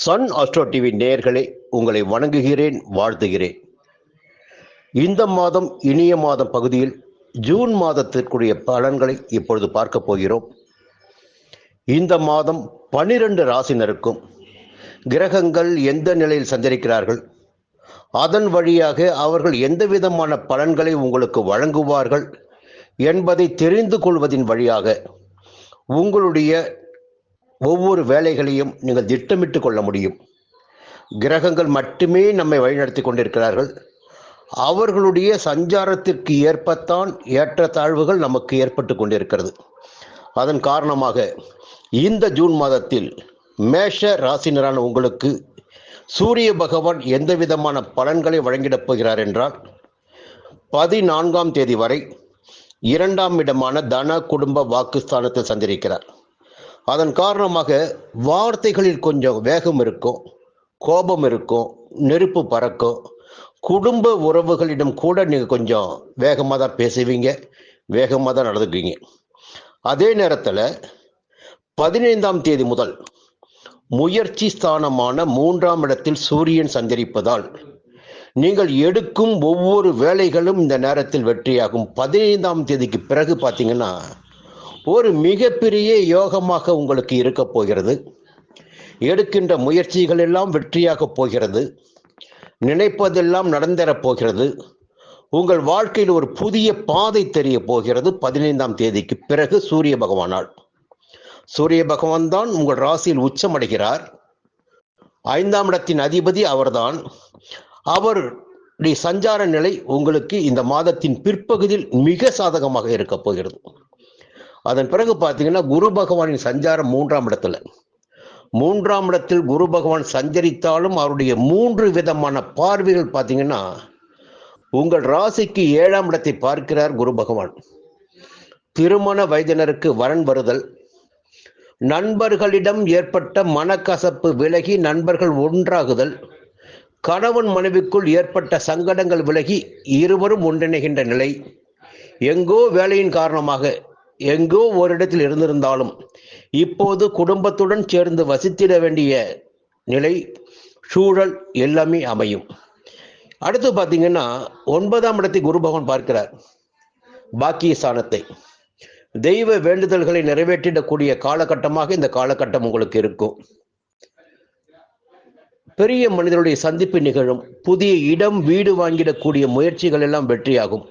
Sun astro TV நேயர்களே, உங்களை வணங்குகிறேன், வாழ்த்துகிறேன். இந்த மாதம் இனிய மாதம் பகுதியில் ஜூன் மாதத்திற்குரிய பலன்களை இப்பொழுது பார்க்க போகிறோம். இந்த மாதம் 12 ராசினருக்கும் கிரகங்கள் எந்த நிலையில் சஞ்சரிக்கிறார்கள், அதன் வழியாக அவர்கள் எந்த விதமான பலன்களை உங்களுக்கு வழங்குவார்கள் என்பதை தெரிந்து கொள்வதின் வழியாக உங்களுடைய ஒவ்வொரு வேலைகளையும் நீங்கள் திட்டமிட்டு கொள்ள முடியும். கிரகங்கள் மட்டுமே நம்மை வழிநடத்தி கொண்டிருக்கிறார்கள். அவர்களுடைய சஞ்சாரத்திற்கு ஏற்பத்தான் ஏற்றத்தாழ்வுகள் நமக்கு ஏற்பட்டு கொண்டிருக்கிறது. அதன் காரணமாக இந்த ஜூன் மாதத்தில் மேஷ ராசினரான உங்களுக்கு சூரிய பகவான் எந்த விதமான பலன்களை வழங்கிடப் போகிறார் என்றால், 14ஆம் தேதி வரை 2ஆம் இடமான தன குடும்ப வாக்குஸ்தானத்தில் சஞ்சரிக்கிறார். அதன் காரணமாக வார்த்தைகளில் கொஞ்சம் வேகம் இருக்கும், கோபம் இருக்கும், நெருப்பு பறக்கும். குடும்ப உறவுகளிடம் கூட நீங்கள் கொஞ்சம் வேகமாக தான் பேசுவீங்க, வேகமாக தான் நடந்துக்குவீங்க. அதே நேரத்தில் 15ஆம் தேதி முதல் முயற்சி ஸ்தானமான 3ஆம் இடத்தில் சூரியன் சஞ்சரிப்பதால் நீங்கள் எடுக்கும் ஒவ்வொரு வேலைகளும் இந்த நேரத்தில் வெற்றியாகும். 15ஆம் தேதிக்கு பிறகு பார்த்தீங்கன்னா ஒரு மிகப்பெரிய யோகமாக உங்களுக்கு இருக்க போகிறது. எடுக்கின்ற முயற்சிகள் எல்லாம் வெற்றியாக போகிறது. நினைப்பதெல்லாம் நடந்தேறப் போகிறது. உங்கள் வாழ்க்கையில் ஒரு புதிய பாதை தெரிய போகிறது. 15ஆம் தேதிக்கு பிறகு சூரிய பகவானால். சூரிய பகவான் தான் உங்கள் ராசியில் உச்சமடைகிறார். 5ஆம் இடத்தின் அதிபதி அவர்தான். அவருடைய சஞ்சார நிலை உங்களுக்கு இந்த மாதத்தின் பிற்பகுதியில் மிக சாதகமாக இருக்க போகிறது. அதன் பிறகு பார்த்தீங்கன்னா குரு பகவானின் சஞ்சாரம் 3ஆம் இடத்துல. 3ஆம் இடத்தில் குரு பகவான் சஞ்சரித்தாலும் அவருடைய 3 விதமான பார்வைகள் பார்த்தீங்கன்னா உங்கள் ராசிக்கு 7ஆம் இடத்தை பார்க்கிறார் குரு பகவான். திருமண வயதினருக்கு வரன் வருதல், நண்பர்களிடம் ஏற்பட்ட மனக்கசப்பு விலகி நண்பர்கள் ஒன்றாகுதல், கணவன் மனைவிக்குள் ஏற்பட்ட சங்கடங்கள் விலகி இருவரும் ஒன்றிணைகின்ற நிலை, எங்கோ வேலையின் காரணமாக எங்கோ ஓரிடத்தில் இருந்திருந்தாலும் இப்போது குடும்பத்துடன் சேர்ந்து வசித்திட வேண்டிய நிலை, சூழல் எல்லாமே அமையும். அடுத்து பார்த்தீங்கன்னா 9ஆம் இடத்தை குரு பகவான் பார்க்கிறார், பாக்கிய ஸ்தானத்தை. தெய்வ வேண்டுதல்களை நிறைவேற்றிடக்கூடிய காலகட்டமாக இந்த காலகட்டம் உங்களுக்கு இருக்கும். பெரிய மனிதனுடைய சந்திப்பு நிகழும். புதிய இடம் வீடு வாங்கிடக்கூடிய முயற்சிகள் எல்லாம் வெற்றியாகும்.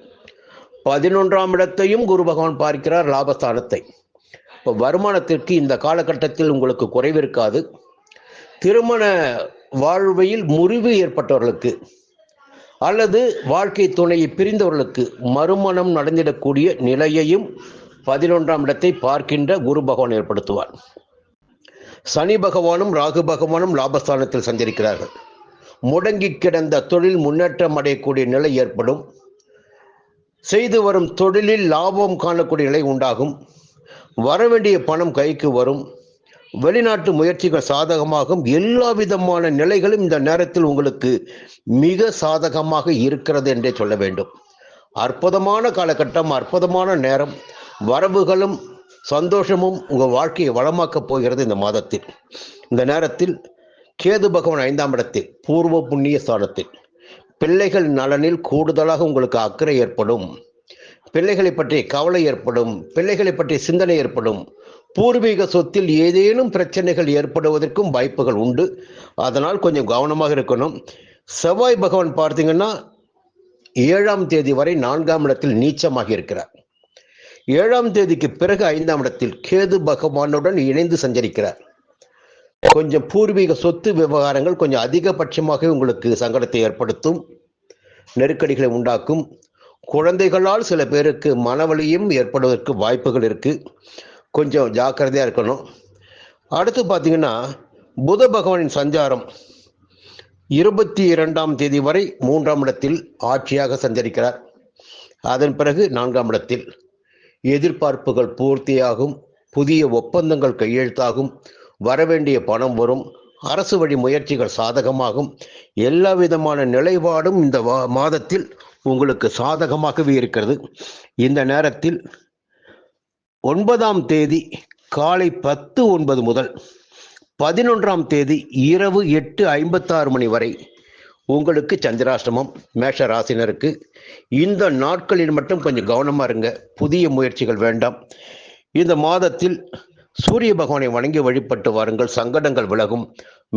11ஆம் இடத்தையும் குரு பகவான் பார்க்கிறார், லாபஸ்தானத்தை. இப்போ வருமானத்திற்கு இந்த காலகட்டத்தில் உங்களுக்கு குறைவு இருக்காது. திருமண வாழ்வையில் முறிவு ஏற்பட்டவர்களுக்கு அல்லது வாழ்க்கை துணையை பிரிந்தவர்களுக்கு மறுமணம் நடந்திடக்கூடிய நிலையையும் 11ஆம் இடத்தை பார்க்கின்ற குரு பகவான் ஏற்படுத்துவார். சனி பகவானும் ராகு பகவானும் லாபஸ்தானத்தில் சஞ்சரிக்கிறார்கள். முடங்கி கிடந்த தொழில் முன்னேற்றம் அடையக்கூடிய நிலை ஏற்படும். செய்து வரும் தொழிலில் லாபம் காணக்கூடிய நிலை உண்டாகும். வரவேண்டிய பணம் கைக்கு வரும். வெளிநாட்டு முயற்சிகள் சாதகமாகும். எல்லா விதமான நிலைகளும் இந்த நேரத்தில் உங்களுக்கு மிக சாதகமாக இருக்கிறது என்றே சொல்ல வேண்டும். அற்புதமான காலகட்டம், அற்புதமான நேரம். வரவுகளும் சந்தோஷமும் உங்கள் வாழ்க்கையை வளமாக்கப் போகிறது இந்த மாதத்தில். இந்த நேரத்தில் கேது பகவான் 5ஆம் இடத்தில் பூர்வ புண்ணிய ஸ்தானத்தில். பிள்ளைகள் நலனில் கூடுதலாக உங்களுக்கு அக்கறை ஏற்படும். பிள்ளைகளை பற்றிய கவலை ஏற்படும். பிள்ளைகளை பற்றிய சிந்தனை ஏற்படும். பூர்வீக சொத்தில் ஏதேனும் பிரச்சனைகள் ஏற்படுவதற்கும் வாய்ப்புகள் உண்டு. அதனால் கொஞ்சம் கவனமாக இருக்கணும். செவ்வாய் பகவான் பார்த்தீங்கன்னா 7ஆம் தேதி வரை 4ஆம் இடத்தில் நீச்சமாக இருக்கிறார். 7ஆம் தேதிக்கு பிறகு 5ஆம் இடத்தில் கேது பகவானுடன் இணைந்து சஞ்சரிக்கிறார். கொஞ்சம் பூர்வீக சொத்து விவகாரங்கள் கொஞ்சம் அதிகபட்சமாக உங்களுக்கு சங்கடத்தை ஏற்படுத்தும், நெருக்கடிகளை உண்டாக்கும். குழந்தைகளால் சில பேருக்கு மனவலியும் ஏற்படுவதற்கு வாய்ப்புகள் இருக்கு. கொஞ்சம் ஜாக்கிரதையா இருக்கணும். அடுத்து பார்த்தீங்கன்னா புத பகவானின் சஞ்சாரம் 22ஆம் தேதி வரை 3ஆம் இடத்தில் ஆட்சியாக சஞ்சரிக்கிறார். அதன் பிறகு 4ஆம் இடத்தில் எதிர்பார்ப்புகள் பூர்த்தியாகும். புதிய ஒப்பந்தங்கள் கையெழுத்தாகும். வரவேண்டிய பணம் வரும். அரசு வழி முயற்சிகள் சாதகமாகும். எல்லா விதமான நிலைப்பாடும் இந்த மாதத்தில் உங்களுக்கு சாதகமாகவே இருக்கிறது. இந்த நேரத்தில் 9ஆம் தேதி காலை 10:09 முதல் 11ஆம் தேதி இரவு 8:56 மணி வரை உங்களுக்கு சந்திராஷ்டமம். மேஷ ராசினருக்கு இந்த நாட்களில் மட்டும் கொஞ்சம் கவனமா இருங்க. புதிய முயற்சிகள் வேண்டாம். இந்த மாதத்தில் சூரிய பகவானை வணங்கி வழிபட்டு வாருங்கள். சங்கடங்கள் விலகும்.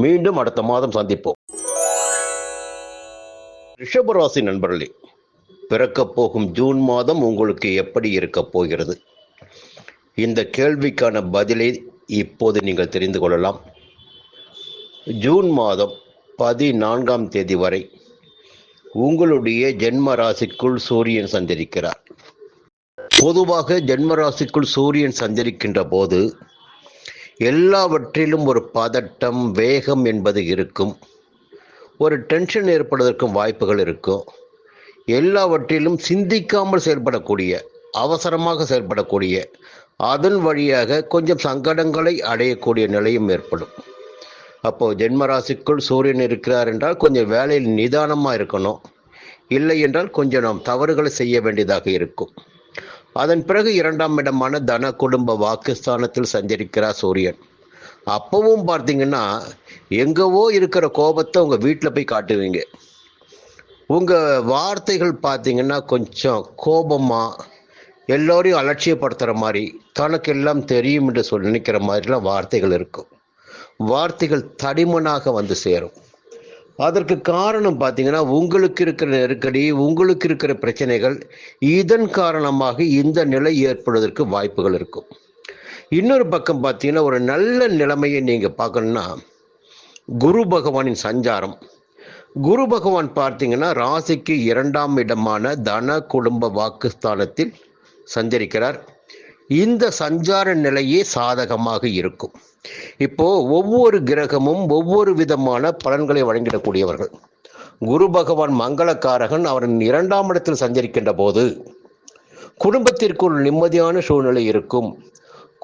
மீண்டும் அடுத்த மாதம் சந்திப்போம். ரிஷபராசி நண்பர்களே, பிறக்கப் போகும் ஜூன் மாதம் உங்களுக்கு எப்படி இருக்கப் போகிறது? இந்த கேள்விக்கான பதிலை இப்போது நீங்கள் தெரிந்து கொள்ளலாம். ஜூன் மாதம் 14ஆம் தேதி வரை உங்களுடைய ஜென்ம ராசிக்குள் சூரியன் சஞ்சரிக்கிறார். பொதுவாக ஜென்ம ராசிக்குள் சூரியன் சஞ்சரிக்கின்ற போது எல்லாவற்றிலும் ஒரு பதட்டம், வேகம் என்பது இருக்கும். ஒரு டென்ஷன் ஏற்படுவதற்கும் வாய்ப்புகள் இருக்கும். எல்லாவற்றிலும் சிந்திக்காமல் செயல்படக்கூடிய, அவசரமாக செயல்படக்கூடிய, அதன் வழியாக கொஞ்சம் சங்கடங்களை அடையக்கூடிய நிலையும் ஏற்படும். அப்போ ஜென்மராசிக்குள் சூரியன் இருக்கிறார் என்றால் கொஞ்சம் வேலையில் நிதானமாக இருக்கணும். இல்லை என்றால் கொஞ்சம் நாம் தவறுகளை செய்ய வேண்டியதாக இருக்கும். அதன் பிறகு 2ஆம் இடமான தன குடும்ப வாக்குஸ்தானத்தில் சஞ்சரிக்கிறார் சூரியன். அப்பவும் பார்த்தீங்கன்னா எங்கவோ இருக்கிற கோபத்தை உங்கள் வீட்டில் போய் காட்டுவீங்க. உங்கள் வார்த்தைகள் பார்த்தீங்கன்னா கொஞ்சம் கோபமாக, எல்லோரையும் அலட்சியப்படுத்துகிற மாதிரி, தனக்கு எல்லாம் தெரியும் என்று நினைக்கிற மாதிரிலாம் வார்த்தைகள் இருக்கும். வார்த்தைகள் தடிமனாக வந்து சேரும். அதற்கு காரணம் பார்த்தீங்கன்னா உங்களுக்கு இருக்கிற நெருக்கடி, உங்களுக்கு இருக்கிற பிரச்சனைகள். இதன் காரணமாக இந்த நிலை ஏற்படுவதற்கு வாய்ப்புகள் இருக்கும். இன்னொரு பக்கம் பார்த்தீங்கன்னா ஒரு நல்ல நிலைமையை நீங்கள் பார்க்கணுன்னா குரு பகவானின் சஞ்சாரம். குரு பகவான் பார்த்தீங்கன்னா ராசிக்கு 2ஆம் இடமான தன குடும்ப வாக்குஸ்தானத்தில் சஞ்சரிக்கிறார். இந்த சஞ்சார நிலையே சாதகமாக இருக்கும். இப்போ ஒவ்வொரு கிரகமும் ஒவ்வொரு விதமான பலன்களை வழங்கிடக்கூடியவர்கள். குரு பகவான் மங்களக்காரகன். அவரின் 2ஆம் இடத்தில் சஞ்சரிக்கின்ற போது குடும்பத்திற்கு ஒரு நிம்மதியான சூழ்நிலை இருக்கும்.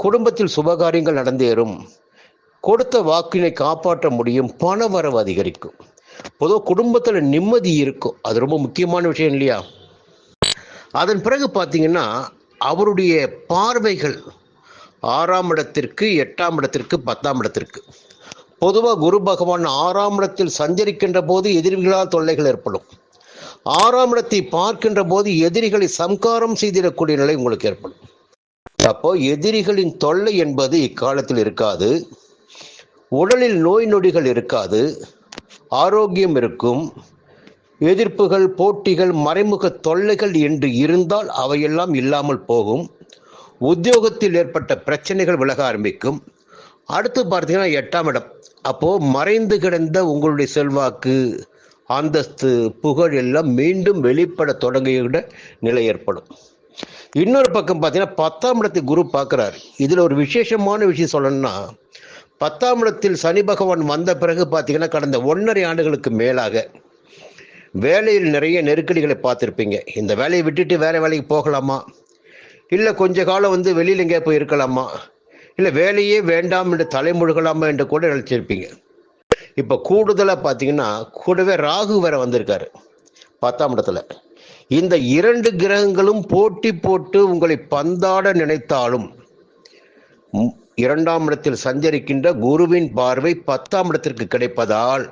குடும்பத்தில் சுபகாரியங்கள் நடந்தேறும். கொடுத்த வாக்கினை காப்பாற்ற முடியும். பண வரவு அதிகரிக்கும். பொதுவாக குடும்பத்தில் நிம்மதி இருக்கும். அது ரொம்ப முக்கியமான விஷயம் இல்லையா? அதன் பிறகு பார்த்தீங்கன்னா அவருடைய பார்வைகள் 6ஆம் இடத்திற்கு, 8ஆம் இடத்திற்கு, 10ஆம் இடத்திற்கு. பொதுவாக குரு பகவான் 6ஆம் இடத்தில் சஞ்சரிக்கின்ற போது எதிரிகளால் தொல்லைகள் ஏற்படும். 6ஆம் இடத்தை பார்க்கின்ற போது எதிரிகளை சம்காரம் செய்திடக்கூடிய நிலை உங்களுக்கு ஏற்படும். அப்போ எதிரிகளின் தொல்லை என்பது இக்காலத்தில் இருக்காது. உடலில் நோய் நொடிகள் இருக்காது. ஆரோக்கியம் இருக்கும். எதிர்ப்புகள், போட்டிகள், மறைமுக தொல்லைகள் என்று இருந்தால் அவையெல்லாம் இல்லாமல் போகும். உத்தியோகத்தில் ஏற்பட்ட பிரச்சனைகள் விலக ஆரம்பிக்கும். அடுத்து பார்த்தீங்கன்னா 8ஆம் இடம். அப்போது மறைந்து கிடந்த உங்களுடைய செல்வாக்கு, அந்தஸ்து, புகழ் எல்லாம் மீண்டும் வெளிப்பட தொடங்கிய நிலை ஏற்படும். இன்னொரு பக்கம் பார்த்தீங்கன்னா 10ஆம் இடத்தை குரு பார்க்குறார். இதில் ஒரு விசேஷமான விஷயம் சொல்லணும்னா 10ஆம் இடத்தில் சனி பகவான் வந்த பிறகு பார்த்தீங்கன்னா கடந்த 1.5 ஆண்டுகளுக்கு மேலாக வேலையில் நிறைய நெருக்கடிகளை பார்த்துருப்பீங்க. இந்த வேலையை விட்டுட்டு வேற வேலைக்கு போகலாமா, இல்லை கொஞ்ச காலம் வெளியில் எங்கேயா போய் இருக்கலாமா, இல்லை வேலையே வேண்டாம் என்று தலைமுழுகலாமா என்று கூட நினைச்சிருப்பீங்க. இப்போ கூடுதலாக பார்த்தீங்கன்னா கூடவே ராகு வேற வந்திருக்காரு 10ஆம் இடத்துல. இந்த 2 கிரகங்களும் போட்டி போட்டு உங்களை பந்தாட நினைத்தாலும் 2ஆம் இடத்தில் சஞ்சரிக்கின்ற குருவின் பார்வை 10ஆம் இடத்திற்கு கிடைப்பதால்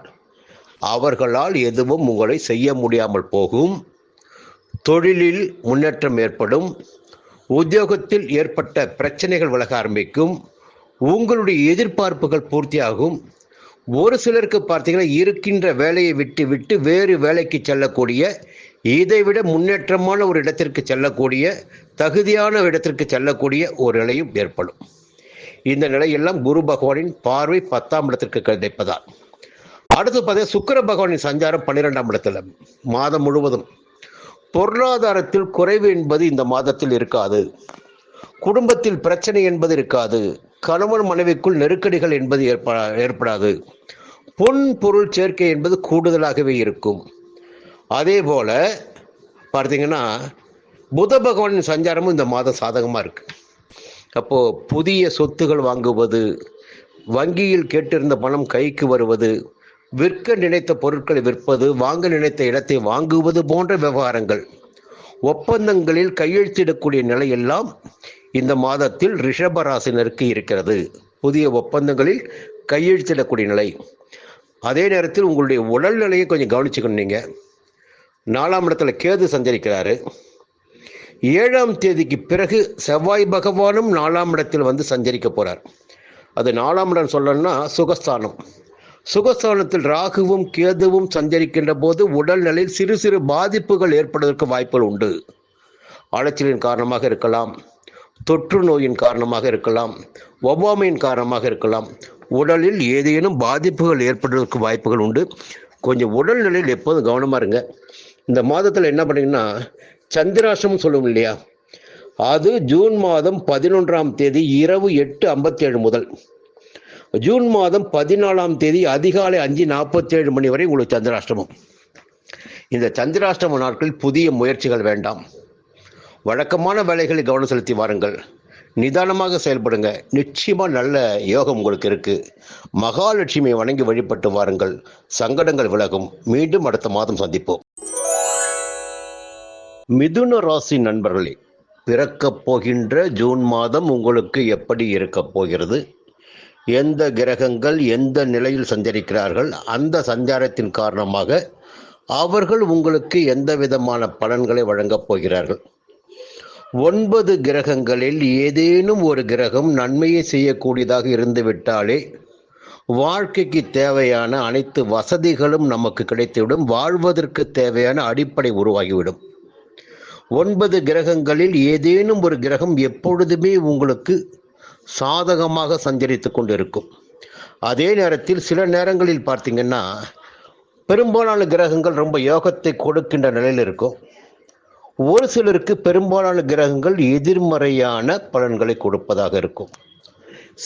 அவர்களால் எதுவும் உங்களை செய்ய முடியாமல் போகும். தொழிலில் முன்னேற்றம் ஏற்படும். உத்தியோகத்தில் ஏற்பட்ட பிரச்சனைகள் விலக ஆரம்பிக்கும். உங்களுடைய எதிர்பார்ப்புகள் பூர்த்தியாகும். ஒரு சிலருக்கு பார்த்தீங்கன்னா இருக்கின்ற வேலையை விட்டு விட்டு வேறு வேலைக்கு செல்லக்கூடிய, இதைவிட முன்னேற்றமான ஒரு இடத்திற்கு செல்லக்கூடிய, தகுதியான இடத்திற்கு செல்லக்கூடிய ஒரு நிலையும் ஏற்படும். இந்த நிலையெல்லாம் குரு பகவானின் பார்வை 10ஆம் இடத்திற்கு கிடைப்பதால். அடுத்து பார்த்தீங்கன்னா சுக்கிர பகவானின் சஞ்சாரம் 12ஆம் இடத்துல மாதம் முழுவதும். பொருளாதாரத்தில் குறைவு என்பது இந்த மாதத்தில் இருக்காது. குடும்பத்தில் பிரச்சனை என்பது இருக்காது. கணவன் மனைவிக்குள் நெருக்கடிகள் என்பது ஏற்படாது. பொன் பொருள் சேர்க்கை என்பது கூடுதலாகவே இருக்கும். அதே போல பார்த்தீங்கன்னா புத பகவானின் சஞ்சாரமும் இந்த மாதம் சாதகமாக இருக்கு. அப்போ புதிய சொத்துகள் வாங்குவது, வங்கியில் கேட்டிருந்த பணம் கைக்கு வருவது, விற்க நினைத்த பொருட்களை விற்பது, வாங்க நினைத்த இடத்தை வாங்குவது போன்ற விவகாரங்கள், ஒப்பந்தங்களில் கையெழுத்திடக்கூடிய நிலையெல்லாம் இந்த மாதத்தில் ரிஷபராசினருக்கு இருக்கிறது. புதிய ஒப்பந்தங்களில் கையெழுத்திடக்கூடிய நிலை. அதே நேரத்தில் உங்களுடைய உடல்நிலையை கொஞ்சம் கவனிச்சுக்கணும். நீங்கள் 4ஆம் இடத்துல கேது சஞ்சரிக்கிறாரு. 7ஆம் தேதிக்கு பிறகு செவ்வாய் பகவானும் 4ஆம் இடத்தில் வந்து சஞ்சரிக்க போகிறார். அது 4ஆம் இடம் சொல்லணும்னா சுகஸ்தானம். சுகஸ்தானத்தில் ராகுவும் கேதுவும் சஞ்சரிக்கின்ற போது உடல்நிலையில் சிறு சிறு பாதிப்புகள் ஏற்படுவதற்கு வாய்ப்புகள் உண்டு. அலைச்சலின் காரணமாக இருக்கலாம், தொற்று நோயின் காரணமாக இருக்கலாம், ஒவ்வாமையின் காரணமாக இருக்கலாம். உடலில் ஏதேனும் பாதிப்புகள் ஏற்படுவதற்கு வாய்ப்புகள் உண்டு. கொஞ்சம் உடல்நிலையில் எப்போதும் கவனமாக இருங்க. இந்த மாதத்தில் என்ன பண்ணீங்கன்னா, சந்திராஷ்டமம் சொல்லுவோம் இல்லையா, அது ஜூன் மாதம் 11ஆம் தேதி இரவு 8:57 முதல் ஜூன் மாதம் 14ஆம் தேதி அதிகாலை 5:47 மணி வரை உங்களுக்கு சந்திராஷ்டமம். இந்த சந்திராஷ்டம நாட்களில் புதிய முயற்சிகள் வேண்டாம். வழக்கமான வேலைகளில் கவனம் செலுத்தி வாருங்கள். நிதானமாக செயல்படுங்க. நிச்சயமா நல்ல யோகம் உங்களுக்கு இருக்கு. மகாலட்சுமியை வணங்கி வழிபட்டு வாருங்கள். சங்கடங்கள் விலகும். மீண்டும் அடுத்த மாதம் சந்திப்போம். மிதுன ராசி நண்பர்களே, பிறக்கப் போகின்ற ஜூன் மாதம் உங்களுக்கு எப்படி இருக்கப் போகிறது, எந்த கிரகங்கள் எந்த நிலையில் சஞ்சரிக்கிறார்கள், அந்த சஞ்சாரத்தின் காரணமாக அவர்கள் உங்களுக்கு எந்த விதமான பலன்களை வழங்கப் போகிறார்கள். 9 கிரகங்களில் ஏதேனும் ஒரு கிரகம் நன்மையை செய்யக்கூடியதாக இருந்துவிட்டாலே வாழ்க்கைக்கு தேவையான அனைத்து வசதிகளும் நமக்கு கிடைத்துவிடும். வாழ்வதற்கு தேவையான அடிப்படை உருவாகிவிடும். 9 கிரகங்களில் ஏதேனும் ஒரு கிரகம் எப்பொழுதுமே உங்களுக்கு சாதகமாக சஞ்சரித்துக் கொண்டு இருக்கும். அதே நேரத்தில் சில நேரங்களில் பார்த்தீங்கன்னா, பெரும்பாலான கிரகங்கள் ரொம்ப யோகத்தை கொடுக்கின்ற நிலையில் இருக்கும். ஒரு சிலருக்கு பெரும்பாலான கிரகங்கள் எதிர்மறையான பலன்களை கொடுப்பதாக இருக்கும்.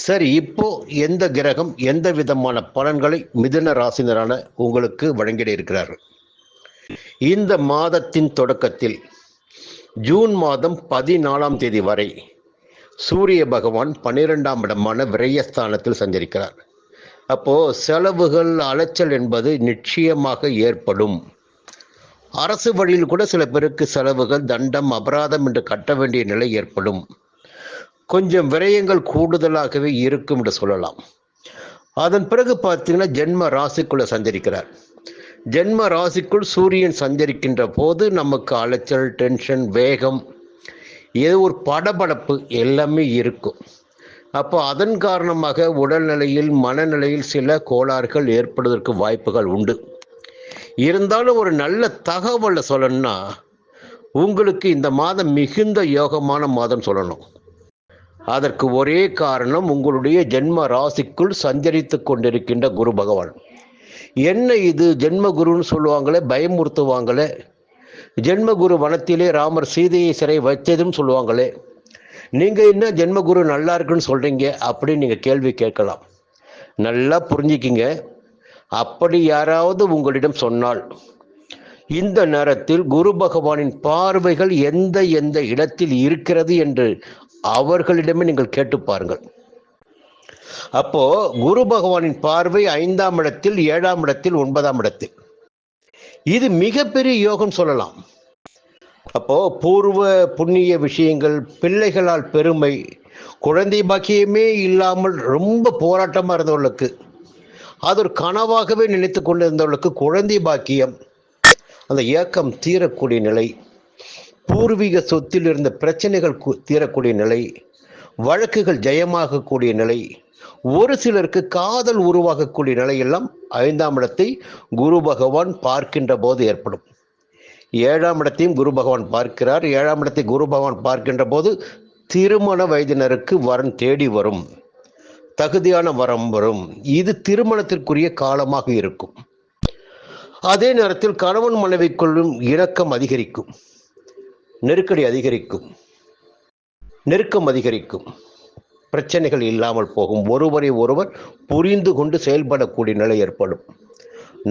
சரி, இப்போ எந்த கிரகம் எந்த விதமான பலன்களை மிதுன ராசினரான உங்களுக்கு வழங்கிட இருக்கிறார்கள்? இந்த மாதத்தின் தொடக்கத்தில் ஜூன் மாதம் 14ஆம் தேதி வரை சூரிய பகவான் 12ஆம் இடமான விரயஸ்தானத்தில் சஞ்சரிக்கிறார். அப்போ செலவுகள், அலைச்சல் என்பது நிச்சயமாக ஏற்படும். அரசு வழியில் கூட சில பேருக்கு செலவுகள், தண்டம், அபராதம் என்று கட்ட வேண்டிய நிலை ஏற்படும். கொஞ்சம் விரயங்கள் கூடுதலாகவே இருக்கும் என்று சொல்லலாம். அதன் பிறகு பார்த்தீங்கன்னா, ஜென்ம ராசிக்குள்ள சஞ்சரிக்கிறார். ஜென்ம ராசிக்குள் சூரியன் சஞ்சரிக்கின்ற போது நமக்கு அலைச்சல், டென்ஷன், வேகம், ஏதோ ஒரு படபடப்பு எல்லாமே இருக்கும். அப்போ அதன் காரணமாக உடல்நிலையில், மனநிலையில் சில கோளாறுகள் ஏற்படுவதற்கு வாய்ப்புகள் உண்டு. இருந்தாலும் ஒரு நல்ல தகவலை சொல்லணும்னா, உங்களுக்கு இந்த மாதம் மிகுந்த யோகமான மாதம் சொல்லணும். அதற்கு ஒரே காரணம், உங்களுடைய ஜென்ம ராசிக்குள் சஞ்சரித்து கொண்டிருக்கின்ற குரு பகவான். என்ன இது ஜென்மகுருன்னு சொல்லுவாங்களே, பயமுறுத்துவாங்களே, ஜென்மகுரு வனத்திலே ராமர் சீதையை சிறை வச்சதும் சொல்லுவாங்களே, நீங்க என்ன ஜென்மகுரு நல்லா இருக்குன்னு சொல்றீங்க அப்படின்னு நீங்க கேள்வி கேட்கலாம். நல்லா புரிஞ்சுக்கிங்க. அப்படி யாராவது உங்களிடம் சொன்னால், இந்த நேரத்தில் குரு பகவானின் பார்வைகள் எந்த எந்த இடத்தில் இருக்கிறது என்று அவர்களிடமே நீங்கள் கேட்டு பாருங்கள். அப்போ குரு பகவானின் பார்வை 5ஆம் இடத்தில், 7ஆம் இடத்தில், 9ஆம் இடத்தில். இது மிகப்பெரிய யோகம் சொல்லலாம். அப்போ பூர்வ புண்ணிய விஷயங்கள், பிள்ளைகளால் பெருமை, குழந்தை பாக்கியமே இல்லாமல் ரொம்ப போராட்டமா இருந்தவர்களுக்கு, அது ஒரு கனவாகவே நினைத்து கொண்டு இருந்தவர்களுக்கு குழந்தை பாக்கியம், அந்த ஏக்கம் தீரக்கூடிய நிலை, பூர்வீக சொத்தில் இருந்த பிரச்சனைகள் தீரக்கூடிய நிலை, வழக்குகள் ஜெயமாகக்கூடிய நிலை, ஒரு சிலருக்கு காதல் உருவாகக்கூடிய நிலையெல்லாம் 5ஆம் இடத்தை குரு பகவான் பார்க்கின்ற போது ஏற்படும். 7ஆம் இடத்தையும் குரு பகவான் பார்க்கிறார். 7ஆம் இடத்தை குரு பகவான் பார்க்கின்ற போது திருமண வயதினருக்கு வரன் தேடி வரும், தகுதியான வரம் வரும். இது திருமணத்திற்குரிய காலமாக இருக்கும். அதே நேரத்தில் கணவன் மனைவிக்குள்ளும் இணக்கம் அதிகரிக்கும், நெருக்கடி அதிகரிக்கும், நெருக்கம் அதிகரிக்கும், பிரச்சனைகள் இல்லாமல் போகும், ஒருவரை ஒருவர் புரிந்து கொண்டு செயல்படக்கூடிய நிலை ஏற்படும்.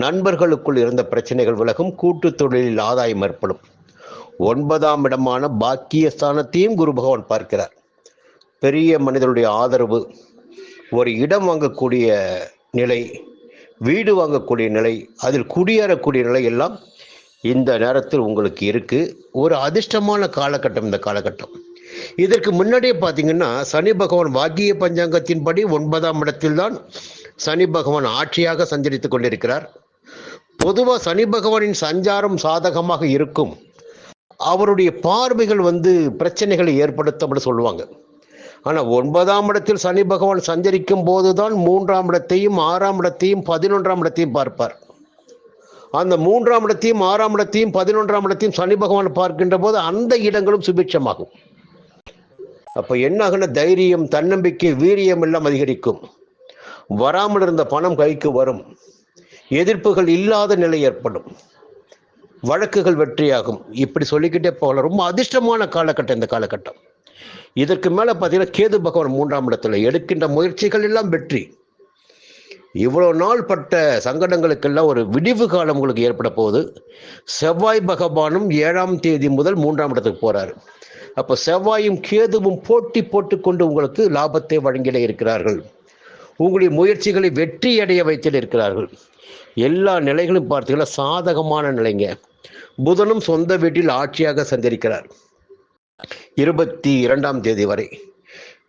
நண்பர்களுக்குள் இருந்த பிரச்சனைகள் விலகும், கூட்டு தொழிலில் ஆதாயம் ஏற்படும். 9ஆம் இடமான பாக்கியஸ்தானத்தையும் குரு பகவான் பார்க்கிறார். பெரிய மனிதனுடைய ஆதரவு, ஒரு இடம் வாங்கக்கூடிய நிலை, வீடு வாங்கக்கூடிய நிலை, அதில் குடியேறக்கூடிய நிலை எல்லாம் இந்த நேரத்தில் உங்களுக்கு இருக்கு. ஒரு அதிர்ஷ்டமான காலகட்டம் இந்த காலகட்டம். இதற்கு முன்னாடியே பார்த்தீங்கன்னா, சனி பகவான் வாக்கிய பஞ்சாங்கத்தின்படி 9ஆம் இடத்தில் தான் சனி பகவான் ஆட்சியாக சஞ்சரித்துக் கொண்டிருக்கிறார். பொதுவாக சனி பகவானின் சஞ்சாரம் சாதகமாக இருக்கும். அவருடைய பார்வைகள் பிரச்சனைகளை ஏற்படுத்த சொல்லுவாங்க. ஆனால் 9ஆம் இடத்தில் சனி பகவான் சஞ்சரிக்கும் போதுதான் 3ஆம் இடத்தையும் 6ஆம் இடத்தையும் 11ஆம் இடத்தையும் பார்ப்பார். அந்த 3ஆம் இடத்தையும் 6ஆம் இடத்தையும் 11ஆம் இடத்தையும் சனி பகவான் பார்க்கின்ற போது அந்த இடங்களும் சுபிட்சமாகும். அப்ப என்ன ஆகுனா, தைரியம், தன்னம்பிக்கை, வீரியம் எல்லாம் அதிகரிக்கும். வராமல் இருந்த பணம் கைக்கு வரும். எதிர்ப்புகள் இல்லாத நிலை ஏற்படும். வழக்குகள் வெற்றியாகும். இப்படி சொல்லிக்கிட்டே போகலாம். ரொம்ப அதிர்ஷ்டமான காலகட்டம் இந்த காலகட்டம். இதற்கு மேல பார்த்தீங்கன்னா கேது பகவான் 3ஆம் இடத்துல எடுக்கின்ற முயற்சிகள் எல்லாம் வெற்றி. இவ்வளவு நாள் பட்ட சங்கடங்களுக்கெல்லாம் ஒரு விடிவு காலம் உங்களுக்கு ஏற்பட போகுது. செவ்வாய் பகவானும் 7ஆம் தேதி முதல் 3ஆம் இடத்துக்கு போறாரு. அப்ப செவ்வாயும் கேதுவும் போட்டி போட்டுக்கொண்டு உங்களுக்கு லாபத்தை வழங்கிட இருக்கிறார்கள். உங்களுடைய முயற்சிகளை வெற்றி அடைய வைத்திட இருக்கிறார்கள். எல்லா நிலைகளும் பார்த்தீங்கன்னா சாதகமான நிலைங்க. புதனும் சொந்த வீட்டில் ஆட்சியாக சஞ்சரிக்கிறார் 22ஆம் தேதி வரை.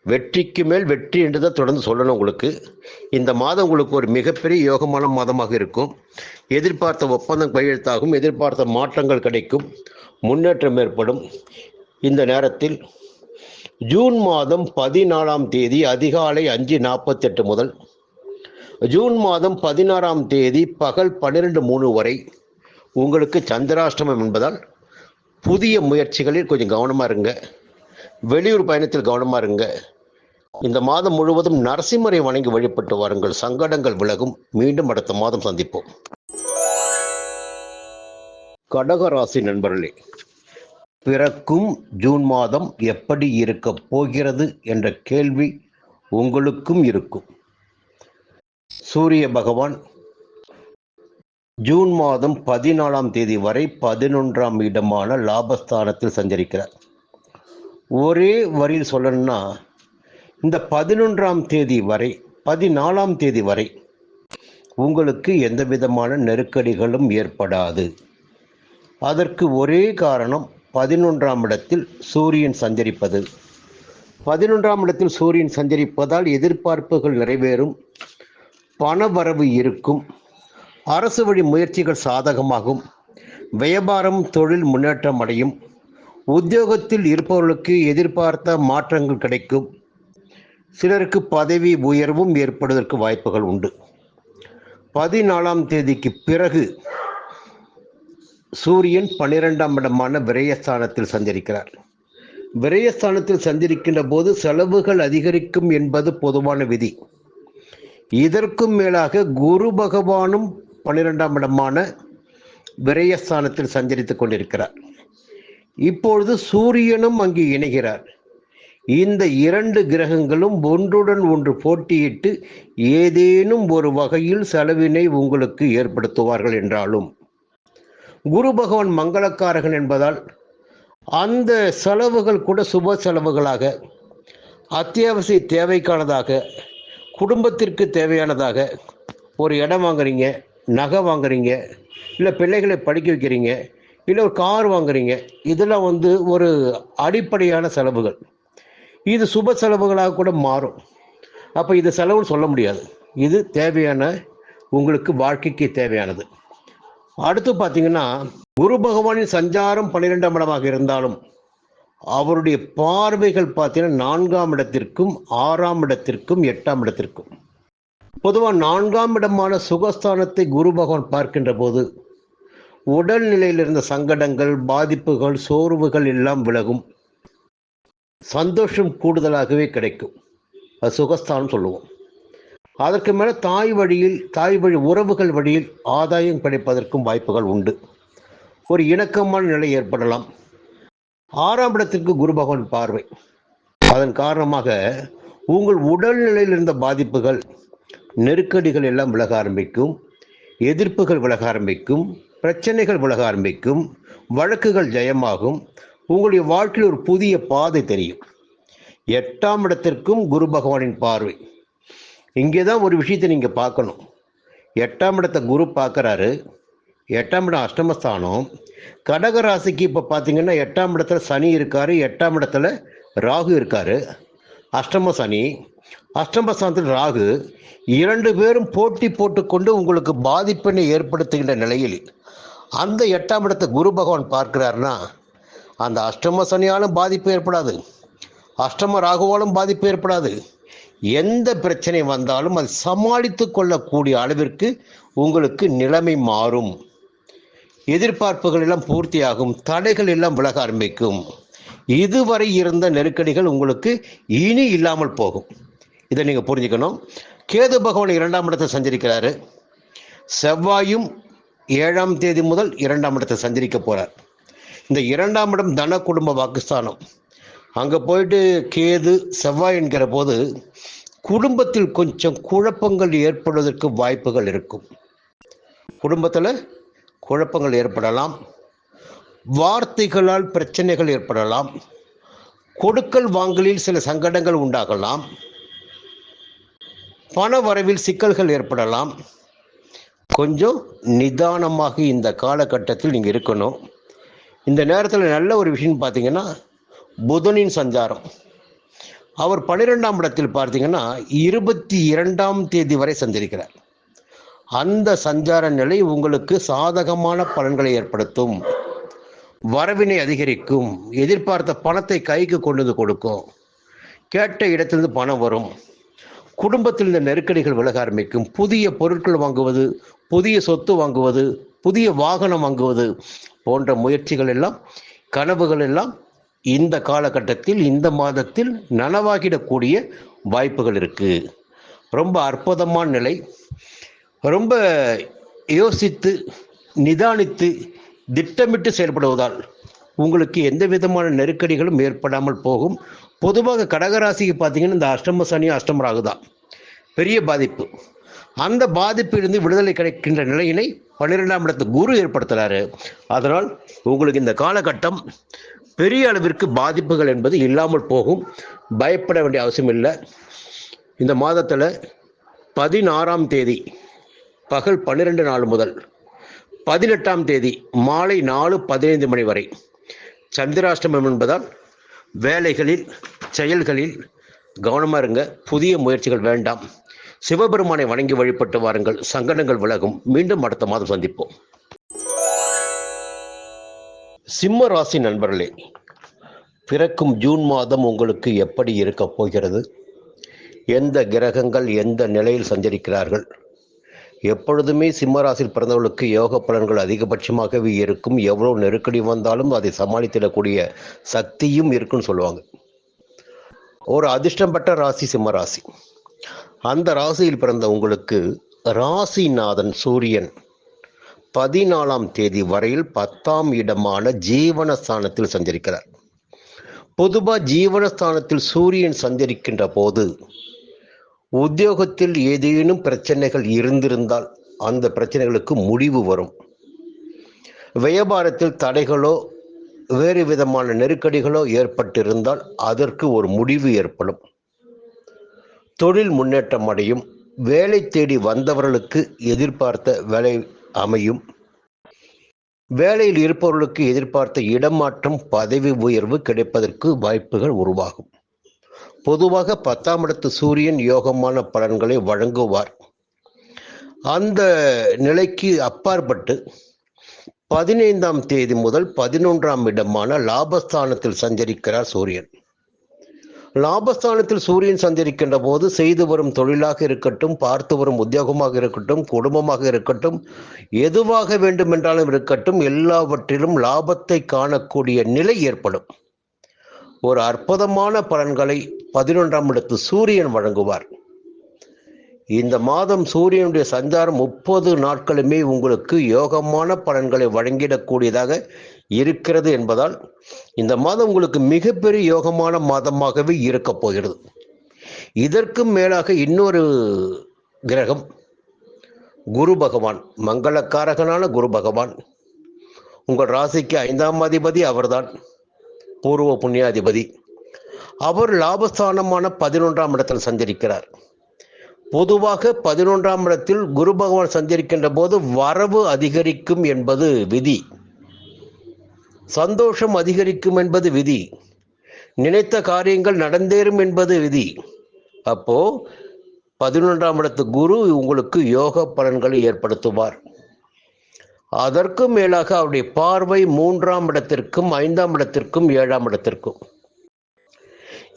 வெற்றிக்கு மேல் வெற்றி என்றுதான் தொடர்ந்து சொல்லணும். உங்களுக்கு இந்த மாதம் உங்களுக்கு ஒரு மிகப்பெரிய யோகமான மாதமாக இருக்கும். எதிர்பார்த்த ஒப்பந்தம் கையெழுத்தாகும். எதிர்பார்த்த மாற்றங்கள் கிடைக்கும். முன்னேற்றம் ஏற்படும். இந்த நேரத்தில் ஜூன் மாதம் 14ஆம் தேதி அதிகாலை 5:48 முதல் ஜூன் மாதம் 16ஆம் தேதி பகல் 12:03 வரை உங்களுக்கு சந்திராஷ்டமம் என்பதால் புதிய முயற்சிகளில் கொஞ்சம் கவனமா இருங்க. வெளியூர் பயணத்தில் கவனமா இருங்க. இந்த மாதம் முழுவதும் நரசிம்மரை வணங்கி வழிபட்டு வாருங்கள். சங்கடங்கள் விலகும். மீண்டும் அடுத்த மாதம் சந்திப்போம். கடகராசி நண்பர்களே, பிறக்கும் ஜூன் மாதம் எப்படி இருக்க போகிறது என்ற கேள்வி உங்களுக்கும் இருக்கும். சூரிய பகவான் ஜூன் மாதம் 14ஆம் தேதி வரை 11ஆம் இடமான லாபஸ்தானத்தில் சஞ்சரிக்கிறார். ஒரே வரியில் சொல்லணும்னா, இந்த 11ஆம் தேதி வரை 14ஆம் தேதி வரை உங்களுக்கு எந்த விதமான நெருக்கடிகளும் ஏற்படாது. அதற்கு ஒரே காரணம் 11ஆம் இடத்தில் சூரியன் சஞ்சரிப்பது. 11ஆம் இடத்தில் சூரியன் சஞ்சரிப்பதால் எதிர்பார்ப்புகள் நிறைவேறும். பணவரவு இருக்கும். அரசு வழி முயற்சிகள் சாதகமாகும். வியாபாரம், தொழில் முன்னேற்றம் அடையும். உத்தியோகத்தில் இருப்பவர்களுக்கு எதிர்பார்த்த மாற்றங்கள் கிடைக்கும். சிலருக்கு பதவி உயர்வும் ஏற்படுவதற்கு வாய்ப்புகள் உண்டு. 14ஆம் தேதிக்கு பிறகு சூரியன் 12ஆம் இடமான விரயஸ்தானத்தில் சஞ்சரிக்கிறார். விரயஸ்தானத்தில் சஞ்சரிக்கின்ற போது செலவுகள் அதிகரிக்கும் என்பது பொதுவான விதி. இதற்கும் மேலாக குரு பகவானும் 12ஆம் இடமான விரயஸ்தானத்தில் சஞ்சரித்துக் கொண்டிருக்கிறார். இப்பொழுது சூரியனும் அங்கு இணைகிறார். இந்த 2 கிரகங்களும் ஒன்றுடன் ஒன்று போட்டியிட்டு ஏதேனும் ஒரு வகையில் செலவினை உங்களுக்கு ஏற்படுத்துவார்கள். என்றாலும் குரு பகவான் மங்களக்காரகன் என்பதால் அந்த செலவுகள் கூட சுப செலவுகளாக, அத்தியாவசிய தேவைக்கானதாக, குடும்பத்திற்கு தேவையானதாக, ஒரு இடம் வாங்குறீங்க, நகை வாங்குறீங்க, இல்லை பிள்ளைகளை படிக்க வைக்கிறீங்க, இல்லை ஒரு கார் வாங்குறீங்க, இதெல்லாம் ஒரு அடிப்படையான செலவுகள். இது சுப செலவுகளாக கூட மாறும். அப்போ இது செலவுன்னு சொல்ல முடியாது. இது தேவையான, உங்களுக்கு வாழ்க்கைக்கு தேவையானது. அடுத்து பார்த்தீங்கன்னா, குரு பகவானின் சஞ்சாரம் 12ஆம் இடமாக இருந்தாலும் அவருடைய பார்வைகள் பார்த்தீங்கன்னா 4ஆம் இடத்திற்கும் 6ஆம் இடத்திற்கும் 8ஆம் இடத்திற்கும். பொதுவாக 4ஆம் இடமான சுகஸ்தானத்தை குரு பகவான் பார்க்கின்ற போது உடல்நிலையில் இருந்த சங்கடங்கள், பாதிப்புகள், சோர்வுகள் எல்லாம் விலகும். சந்தோஷம் கூடுதலாகவே கிடைக்கும். அது சுகஸ்தானம் சொல்லுவோம். அதற்கு மேலே தாய் வழி உறவுகள் வழியில் ஆதாயம் கிடைப்பதற்கும் வாய்ப்புகள் உண்டு. ஒரு இணக்கமான நிலை ஏற்படலாம். 6ஆம் இடத்திற்கு குரு பகவான் பார்வை. அதன் காரணமாக உங்கள் உடல்நிலையில் இருந்த பாதிப்புகள், நெருக்கடிகள் எல்லாம் விலக ஆரம்பிக்கும். எதிர்ப்புகள் விலக ஆரம்பிக்கும். பிரச்சனைகள் விலக ஆரம்பிக்கும். வழக்குகள் ஜெயமாகும். உங்களுடைய வாழ்க்கையில் ஒரு புதிய பாதை தெரியும். 8ஆம் இடத்திற்கும் குரு பகவானின் பார்வை. இங்கே தான் ஒரு விஷயத்தை நீங்கள் பார்க்கணும். 8ஆம் இடத்தை குரு பார்க்குறாரு. 8ஆம் இடம் அஷ்டமஸ்தானம். கடகராசிக்கு இப்போ பார்த்தீங்கன்னா 8ஆம் இடத்துல சனி இருக்காரு. 8ஆம் இடத்துல ராகு இருக்காரு. அஷ்டம சனி. அஷ்டமஸ்தானத்தில் ராகு, இரண்டு பேரும் போட்டி போட்டுக்கொண்டு உங்களுக்கு பாதிப்பினை ஏற்படுத்துகின்ற நிலையில் அந்த 8ஆம் இடத்தை குரு பகவான் பார்க்கிறார்னா அந்த அஷ்டம சனியாலும் பாதிப்பு ஏற்படாது, அஷ்டம ராகுவாலும் பாதிப்பு ஏற்படாது. எந்த பிரச்சனை வந்தாலும் அதை சமாளித்து கொள்ளக்கூடிய அளவிற்கு உங்களுக்கு நிலைமை மாறும். எதிர்பார்ப்புகள் எல்லாம் பூர்த்தியாகும், தடைகள் எல்லாம் விலக ஆரம்பிக்கும். இதுவரை இருந்த நெருக்கடிகள் உங்களுக்கு இனி இல்லாமல் போகும். இதை நீங்கள் புரிஞ்சுக்கணும். கேது பகவான் 2ஆம் இடத்தை சஞ்சரிக்கிறாரு. செவ்வாயும் 7ஆம் தேதி முதல் 2ஆம் இடத்தை சஞ்சரிக்க போறார். இந்த 2ஆம் இடம் தன குடும்ப வாக்குஸ்தானம். அங்கே போயிட்டு கேது செவ்வாய் என்கிற போது குடும்பத்தில் கொஞ்சம் குழப்பங்கள் ஏற்படுவதற்கு வாய்ப்புகள் இருக்கும். குடும்பத்தில் குழப்பங்கள் ஏற்படலாம், வார்த்தைகளால் பிரச்சனைகள் ஏற்படலாம், கொடுக்கல் வாங்கலில் சில சங்கடங்கள் உண்டாகலாம், பண வரவில் சிக்கல்கள் ஏற்படலாம். கொஞ்சம் நிதானமாக இந்த காலகட்டத்தில் நீங்கள் இருக்கணும். இந்த நேரத்தில் நல்ல ஒரு விஷயம் பார்த்தீங்கன்னா புதனின் சஞ்சாரம். அவர் 12ஆம் இடத்தில் பார்த்தீங்கன்னா 22ஆம் தேதி வரை சஞ்சரிக்கிறார். அந்த சஞ்சார நிலை உங்களுக்கு சாதகமான பலன்களை ஏற்படுத்தும், வரவினை அதிகரிக்கும், எதிர்பார்த்த பணத்தை கைக்கு கொண்டு வந்து கொடுக்கும், கேட்ட இடத்திலிருந்து பணம் வரும், குடும்பத்தில் இந்த நெருக்கடிகள் விலக ஆரம்பிக்கும். புதிய பொருட்கள் வாங்குவது, புதிய சொத்து வாங்குவது, புதிய வாகனம் வாங்குவது போன்ற முயற்சிகள் எல்லாம், கனவுகள் எல்லாம் இந்த காலகட்டத்தில் இந்த மாதத்தில் நனவாகிடக்கூடிய வாய்ப்புகள் இருக்கு. ரொம்ப அற்புதமான நிலை. ரொம்ப யோசித்து நிதானித்து திட்டமிட்டு செயல்படுவதால் உங்களுக்கு எந்த விதமான நெருக்கடிகளும் ஏற்படாமல் போகும். பொதுவாக கடகராசிக்கு பார்த்தீங்கன்னா இந்த அஷ்டம சனி அஷ்டம ராகு தான் பெரிய பாதிப்பு. அந்த பாதிப்பிலிருந்து விடுதலை கிடைக்கின்ற நிலையினை 12ஆம் இடத்து குரு ஏற்படுத்துகிறாரு. அதனால் உங்களுக்கு இந்த காலகட்டம் பெரிய அளவிற்கு பாதிப்புகள் என்பது இல்லாமல் போகும். பயப்பட வேண்டிய அவசியம் இல்லை. இந்த மாதத்தில் 16ஆம் தேதி பகல் 12 முதல் 18ஆம் தேதி மாலை 4:15 மணி வரை சந்திராஷ்டமம் என்பதால் வேலைகளில் செயல்களில் கவனமாக இருங்க. புதிய முயற்சிகள் வேண்டாம். சிவபெருமானை வணங்கி வழிபட்டு வாருங்கள், சங்கடங்கள் விலகும். மீண்டும் அடுத்த மாதம் சந்திப்போம். சிம்ம ராசி நண்பர்களே, பிறக்கும் ஜூன் மாதம் உங்களுக்கு எப்படி இருக்க போகிறது? எந்த கிரகங்கள் எந்த நிலையில் சஞ்சரிக்கிறார்கள்? எப்பொழுதுமே சிம்மராசியில் பிறந்தவர்களுக்கு யோக பலன்கள் அதிகபட்சமாகவே இருக்கும். எவ்வளோ நெருக்கடி வந்தாலும் அதை சமாளித்திடக்கூடிய சக்தியும் இருக்குன்னு சொல்லுவாங்க. ஒரு அதிர்ஷ்டம் பெற்ற ராசி சிம்மராசி. அந்த ராசியில் பிறந்த உங்களுக்கு ராசிநாதன் சூரியன் 14ஆம் தேதி வரையில் 10ஆம் இடமான ஜீவனஸ்தானத்தில் சஞ்சரிக்கிறார். பொதுவாக ஜீவனஸ்தானத்தில் சூரியன் சஞ்சரிக்கின்ற போது உத்தியோகத்தில் ஏதேனும் பிரச்சனைகள் இருந்திருந்தால் அந்த பிரச்சனைகளுக்கு முடிவு வரும். வியாபாரத்தில் தடைகளோ வேறு விதமான நெருக்கடிகளோ ஏற்பட்டிருந்தால் அதற்கு ஒரு முடிவு ஏற்படும். தொழில் முன்னேற்றம் அடையும். வேலை தேடி வந்தவர்களுக்கு எதிர்பார்த்த வேலை அமையும். வேலையில் இருப்பவர்களுக்கு எதிர்பார்த்த இடமாற்றம், பதவி உயர்வு கிடைப்பதற்கு வாய்ப்புகள் உருவாகும். பொதுவாக 10ஆம் இடத்து சூரியன் யோகமான பலன்களை வழங்குவார். அந்த நிலைக்கு அப்பாற்பட்டு 15ஆம் தேதி முதல் 11ஆம் இடமான லாபஸ்தானத்தில் சஞ்சரிக்கிறார் சூரியன். லாபஸ்தானத்தில் சூரியன் சஞ்சரிக்கின்ற போது செய்து வரும் தொழிலாக இருக்கட்டும், பார்த்து வரும் உத்தியோகமாக இருக்கட்டும், குடும்பமாக இருக்கட்டும், எதுவாக வேண்டுமென்றாலும் இருக்கட்டும், எல்லாவற்றிலும் லாபத்தை காணக்கூடிய நிலை ஏற்படும். ஒரு அற்புதமான பலன்களை 11ஆம் இடத்து சூரியன் வழங்குவார். இந்த மாதம் சூரியனுடைய சஞ்சாரம் 30 நாட்களுமே உங்களுக்கு யோகமான பலன்களை வழங்கிடக்கூடியதாக இருக்கிறது என்பதால் இந்த மாதம் உங்களுக்கு மிகப்பெரிய யோகமான மாதமாகவே இருக்கப் போகிறது. இதற்கும் மேலாக இன்னொரு கிரகம் குரு பகவான், மங்களக்காரகனான குரு பகவான், உங்கள் ராசிக்கு 5ஆம் அதிபதி அவர்தான், பூர்வ புண்ணியாதிபதி. அவர் லாபஸ்தானமான 11ஆம் இடத்தில் சஞ்சரிக்கிறார். பொதுவாக 11ஆம் இடத்தில் குரு பகவான் சஞ்சரிக்கின்ற போது வரவு அதிகரிக்கும் என்பது விதி, சந்தோஷம் அதிகரிக்கும் என்பது விதி, நினைத்த காரியங்கள் நடந்தேறும் என்பது விதி. அப்போ 11ஆம் இடத்து குரு உங்களுக்கு யோக பலன்களை ஏற்படுத்துவார். அதற்கு மேலாக அவருடைய பார்வை 3ஆம் இடத்திற்கும் 5ஆம் இடத்திற்கும் 7ஆம் இடத்திற்கும்.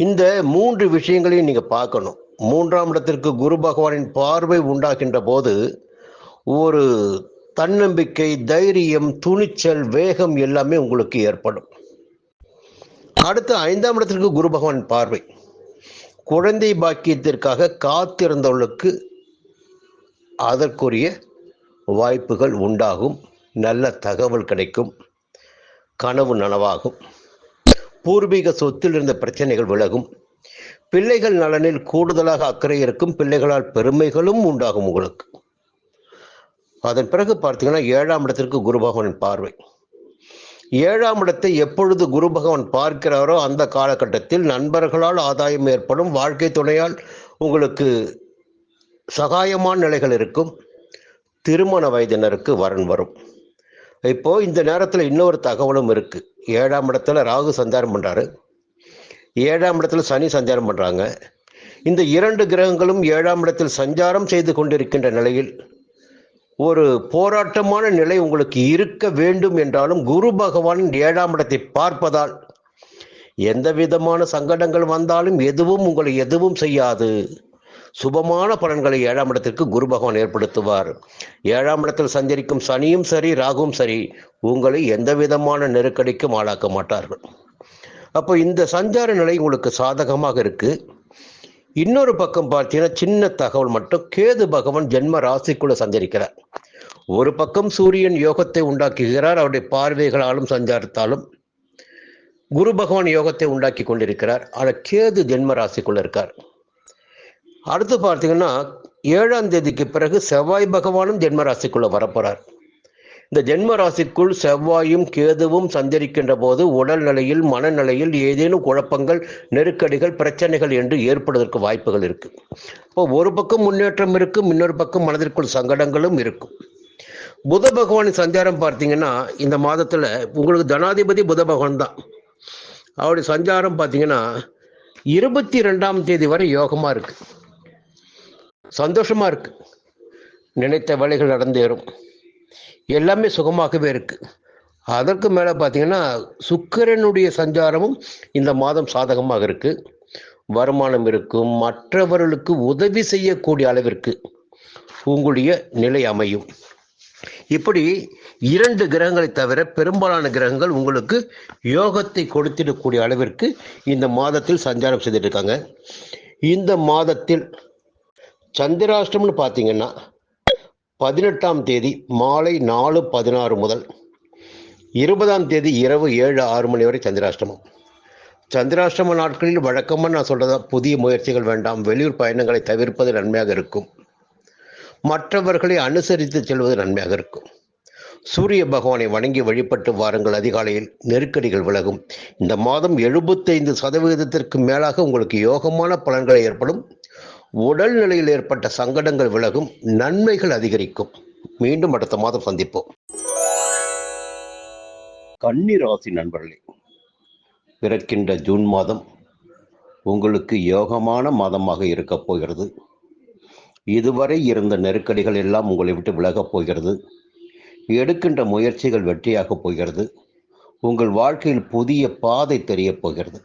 இந்த 3 விஷயங்களையும் நீங்க பார்க்கணும். 3ஆம் இடத்திற்கு குரு பகவானின் பார்வை உண்டாகின்ற போது ஒரு தன்னம்பிக்கை, தைரியம், துணிச்சல், வேகம் எல்லாமே உங்களுக்கு ஏற்படும். அடுத்து 5ஆம் இடத்திற்கு குரு பகவான் பார்வை. குழந்தை பாக்கியத்திற்காக காத்திருந்தவர்களுக்கு அதற்குரிய வாய்ப்புகள் உண்டாகும். நல்ல தகவல் கிடைக்கும். கனவு நனவாகும். பூர்வீக சொத்தில் இருந்த பிரச்சனைகள் விலகும். பிள்ளைகள் நலனில் கூடுதலாக அக்கறை இருக்கும். பிள்ளைகளால் பெருமைகளும் உண்டாகும் உங்களுக்கு. அதன் பிறகு பார்த்தீங்கன்னா 7ஆம் இடத்திற்கு குரு பகவானின் பார்வை. 7ஆம் இடத்தை எப்பொழுது குரு பகவான் பார்க்கிறாரோ அந்த காலகட்டத்தில் நண்பர்களால் ஆதாயம் ஏற்படும். வாழ்க்கை துணையால் உங்களுக்கு சகாயமான நிலைகள் இருக்கும். திருமண வயதினருக்கு வரன் வரும். இப்போ இந்த நேரத்தில் இன்னொரு தகவலும் இருக்கு. 7ஆம் இடத்துல ராகு சஞ்சாரம் பண்றாரு. 7ஆம் இடத்துல சனி சஞ்சாரம் பண்றாங்க. இந்த 2 கிரகங்களும் 7ஆம் இடத்தில் சஞ்சாரம் செய்து கொண்டிருக்கின்ற நிலையில் ஒரு போராட்டமான நிலை உங்களுக்கு இருக்க வேண்டும் என்றாலும் குரு பகவான் 7ஆம் இடத்தை பார்ப்பதால் எந்த விதமான சங்கடங்கள் வந்தாலும் உங்களை எதுவும் செய்யாது. சுபமான பலன்களை 7ஆம் இடத்திற்கு குரு பகவான் ஏற்படுத்துவார். 7ஆம் இடத்தில் சஞ்சரிக்கும் சனியும் சரி ராகுவும் சரி உங்களை எந்த விதமான நெருக்கடிக்கும் ஆளாக்க மாட்டார்கள். அப்போ இந்த சஞ்சார நிலை உங்களுக்கு சாதகமாக இருக்கு. இன்னொரு பக்கம் பார்த்தீங்கன்னா சின்ன தகவல் மட்டும், கேது பகவான் ஜென்ம ராசிக்குள்ள சஞ்சரிக்கிறார். ஒரு பக்கம் சூரியன் யோகத்தை உண்டாக்குகிறார். அவருடைய பார்வைகளாலும் சஞ்சாரத்தாலும் குரு பகவான் யோகத்தை உண்டாக்கி கொண்டிருக்கிறார். ஆனால் கேது ஜென்ம ராசிக்குள்ள இருக்கார். அடுத்து பார்த்தீங்கன்னா 7ஆம் தேதிக்கு பிறகு செவ்வாய் பகவானும் ஜென்ம ராசிக்குள்ள வரப்போறார். இந்த ஜென்ம ராசிக்குள் செவ்வாயும் கேதுவும் சஞ்சரிக்கின்ற போது உடல் நிலையில் மனநிலையில் ஏதேனும் குழப்பங்கள், நெருக்கடிகள், பிரச்சனைகள் என்று ஏற்படுவதற்கு வாய்ப்புகள் இருக்கு. இப்போ ஒரு பக்கம் முன்னேற்றம் இருக்கும், இன்னொரு பக்கம் மனதிற்குள் சங்கடங்களும் இருக்கும். புத பகவானின் சஞ்சாரம் பார்த்தீங்கன்னா இந்த மாதத்துல உங்களுக்கு தனாதிபதி புத பகவான் தான். அவருடைய சஞ்சாரம் பார்த்தீங்கன்னா 22ஆம் தேதி வரை யோகமா இருக்கு. சந்தோஷமா இருக்கு. நினைத்த வேலைகள் நடந்தேறும். எல்லாமே சுகமாகவே இருக்கு. அதற்கு மேல பார்த்தீங்கன்னா சுக்கிரனுடைய சஞ்சாரமும் இந்த மாதம் சாதகமாக இருக்கு. வருமானம் இருக்கும். மற்றவர்களுக்கு உதவி செய்யக்கூடிய அளவிற்கு உங்களுடைய நிலை அமையும். இப்படி 2 கிரகங்களை தவிர பெரும்பாலான கிரகங்கள் உங்களுக்கு யோகத்தை கொடுத்திடக்கூடிய அளவிற்கு இந்த மாதத்தில் சஞ்சாரம் செய்துட்டு இருக்காங்க. இந்த மாதத்தில் சந்திராஷ்டமம்னு பார்த்தீங்கன்னா 18ஆம் தேதி மாலை 4:16 முதல் 20ஆம் தேதி இரவு 7:06 மணி வரை சந்திராஷ்டமம். சந்திராஷ்டம நாட்களில் வழக்கமாக நான் சொல்றதா, புதிய முயற்சிகள் வேண்டாம். வெளியூர் பயணங்களை தவிர்ப்பது நன்மையாக இருக்கும். மற்றவர்களை அனுசரித்து செல்வது நன்மையாக இருக்கும். சூரிய பகவானை வணங்கி வழிபட்டு வாருங்கள். அதிகாலையில் நெருக்கடிகள் விலகும். இந்த மாதம் 75% மேலாக உங்களுக்கு யோகமான பலன்கள் ஏற்படும். உடல் நிலையில் ஏற்பட்ட சங்கடங்கள் விலகும். நன்மைகள் அதிகரிக்கும். மீண்டும் அடுத்த மாதம் சந்திப்போம். கன்னி ராசி நண்பர்களே, பிறக்கின்ற ஜூன் மாதம் உங்களுக்கு யோகமான மாதமாக இருக்கப் போகிறது. இதுவரை இருந்த நெருக்கடிகள் எல்லாம் உங்களை விட்டு விலகப் போகிறது. எடுக்கின்ற முயற்சிகள் வெற்றியாகப் போகிறது. உங்கள் வாழ்க்கையில் புதிய பாதை தெரிய போகிறது.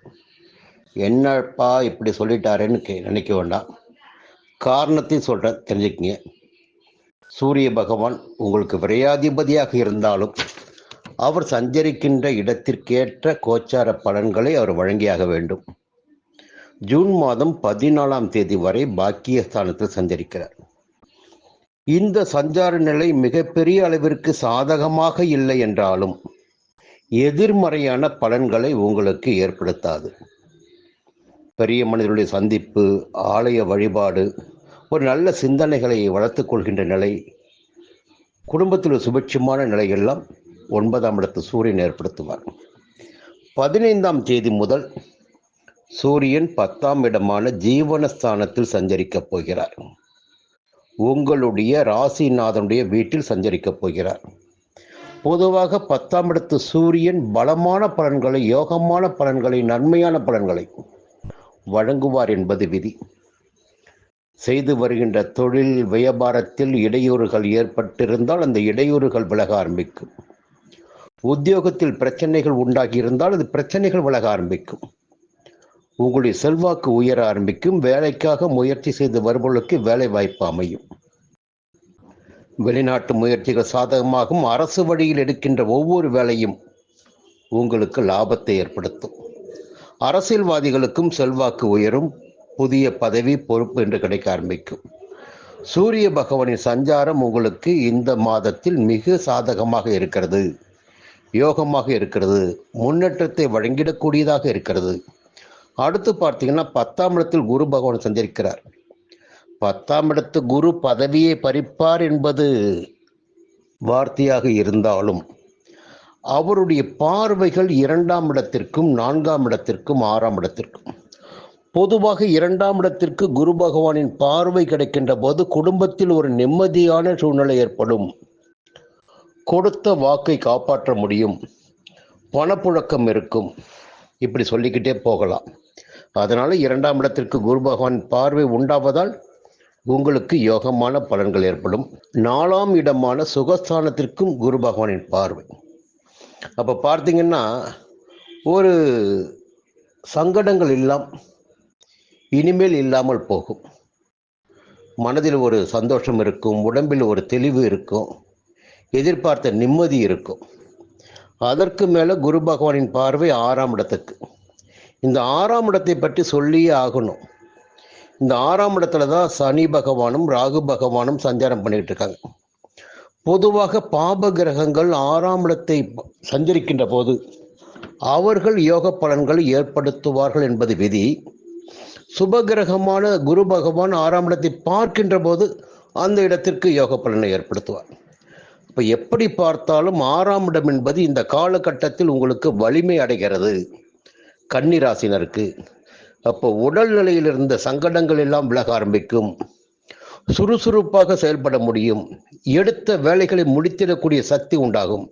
என்னப்பா இப்படி சொல்லிட்டாரேன்னு நினைக்க வேண்டாம். காரணத்தை சொல்கிறேன், தெரிஞ்சுக்கிங்க. சூரிய பகவான் உங்களுக்கு விரையாதிபதியாக இருந்தாலும் அவர் சஞ்சரிக்கின்ற இடத்திற்கேற்ற கோச்சார பலன்களை அவர் வழங்கியாக வேண்டும். ஜூன் மாதம் 14ஆம் தேதி வரை பாக்கியஸ்தானத்தில் சஞ்சரிக்கிறார். இந்த சஞ்சார நிலை மிகப்பெரிய அளவிற்கு சாதகமாக இல்லை என்றாலும் எதிர்மறையான பலன்களை உங்களுக்கு ஏற்படுத்தாது. பெரிய மனிதர்களுடைய சந்திப்பு, ஆலய வழிபாடு, ஒரு நல்ல சிந்தனைகளை வளர்த்துக் கொள்கின்ற நிலை, குடும்பத்தில் சுபிட்சமான நிலையெல்லாம் 9ஆம் இடத்து சூரியன் ஏற்படுத்துவார். 15ஆம் தேதி முதல் சூரியன் 10ஆம் இடமான ஜீவனஸ்தானத்தில் சஞ்சரிக்கப் போகிறார். உங்களுடைய ராசிநாதனுடைய வீட்டில் சஞ்சரிக்கப் போகிறார். பொதுவாக 10ஆம் இடத்து சூரியன் பலமான பலன்களை, யோகமான பலன்களை, நன்மையான பலன்களை வழங்குவார் என்பது விதி. செய்து வருகின்ற தொழில் வியாபாரத்தில் இடையூறுகள் ஏற்பட்டிருந்தால் அந்த இடையூறுகள் விலக ஆரம்பிக்கும். உத்தியோகத்தில் பிரச்சனைகள் உண்டாகி இருந்தால் அது பிரச்சனைகள் விலக ஆரம்பிக்கும். உங்களுடைய செல்வாக்கு உயர ஆரம்பிக்கும். வேலைக்காக முயற்சி செய்து வருபவர்களுக்கு வேலை வாய்ப்பு அமையும். வெளிநாட்டு முயற்சிகள் சாதகமாகும். அரசு வழியில் எடுக்கின்ற ஒவ்வொரு வேலையும் உங்களுக்கு லாபத்தை ஏற்படுத்தும். அரசியல்வாதிகளுக்கும் செல்வாக்கு உயரும். புதிய பதவி பொறுப்பு என்று கிடைக்க ஆரம்பிக்கும். சூரிய பகவானின் சஞ்சாரம் உங்களுக்கு இந்த மாதத்தில் மிக சாதகமாக இருக்கிறது, யோகமாக இருக்கிறது, முன்னேற்றத்தை வழங்கிடக்கூடியதாக இருக்கிறது. அடுத்து பார்த்தீங்கன்னா 10ஆம் இடத்தில் குரு பகவான் சஞ்சரிக்கிறார். 10ஆம் இடத்து குரு பதவியை பறிப்பார் என்பது வார்த்தையாக இருந்தாலும் அவருடைய பார்வைகள் 2ஆம் இடத்திற்கும் 4ஆம் இடத்திற்கும் 6ஆம் இடத்திற்கும், பொதுவாக 2ஆம் இடத்திற்கு குரு பகவானின் பார்வை கிடைக்கின்ற போது குடும்பத்தில் ஒரு நிம்மதியான சூழ்நிலை ஏற்படும். கொடுத்த வாக்கை காப்பாற்ற முடியும். பணப்புழக்கம் இருக்கும். இப்படி சொல்லிக்கிட்டே போகலாம். அதனால 2ஆம் இடத்திற்கு குரு பகவான் பார்வை உண்டாவதால் உங்களுக்கு யோகமான பலன்கள் ஏற்படும். 4ஆம் இடமான சுகஸ்தானத்திற்கும் குரு பகவானின் பார்வை. அப்போ பார்த்தீங்கன்னா ஒரு சங்கடங்கள் எல்லாம் இனிமேல் இல்லாமல் போகும். மனதில் ஒரு சந்தோஷம் இருக்கும். உடம்பில் ஒரு தெளிவு இருக்கும். எதிர்பார்த்த நிம்மதி இருக்கும். அதற்கு மேலே குரு பகவானின் பார்வை 6ஆம் இடத்துக்கு. இந்த 6ஆம் இடத்தை பற்றி சொல்லியே ஆகணும். இந்த 6ஆம் இடத்துல தான் சனி பகவானும் ராகு பகவானும் சஞ்சாரம் பண்ணிட்டு இருக்காங்க. பொதுவாக பாப கிரகங்கள் 6ஆம் இடத்தை சஞ்சரிக்கின்ற போது அவர்கள் யோக பலன்களை ஏற்படுத்துவார்கள் என்பது விதி. சுபகிரகமான குரு பகவான் 6ஆம் இடத்தை பார்க்கின்ற போது அந்த இடத்திற்கு யோக பலனை ஏற்படுத்துவார். இப்போ எப்படி பார்த்தாலும் 6ஆம் இடம் என்பது இந்த காலகட்டத்தில் உங்களுக்கு வலிமை அடைகிறது. கன்னி ராசினருக்கு அப்போ உடல்நிலையில் இருந்த சங்கடங்கள் எல்லாம் விலக ஆரம்பிக்கும். சுறுசுறுப்பாக செயல்பட முடியும். எடுத்த வேலைகளை முடித்திடக்கூடிய சக்தி உண்டாகும்.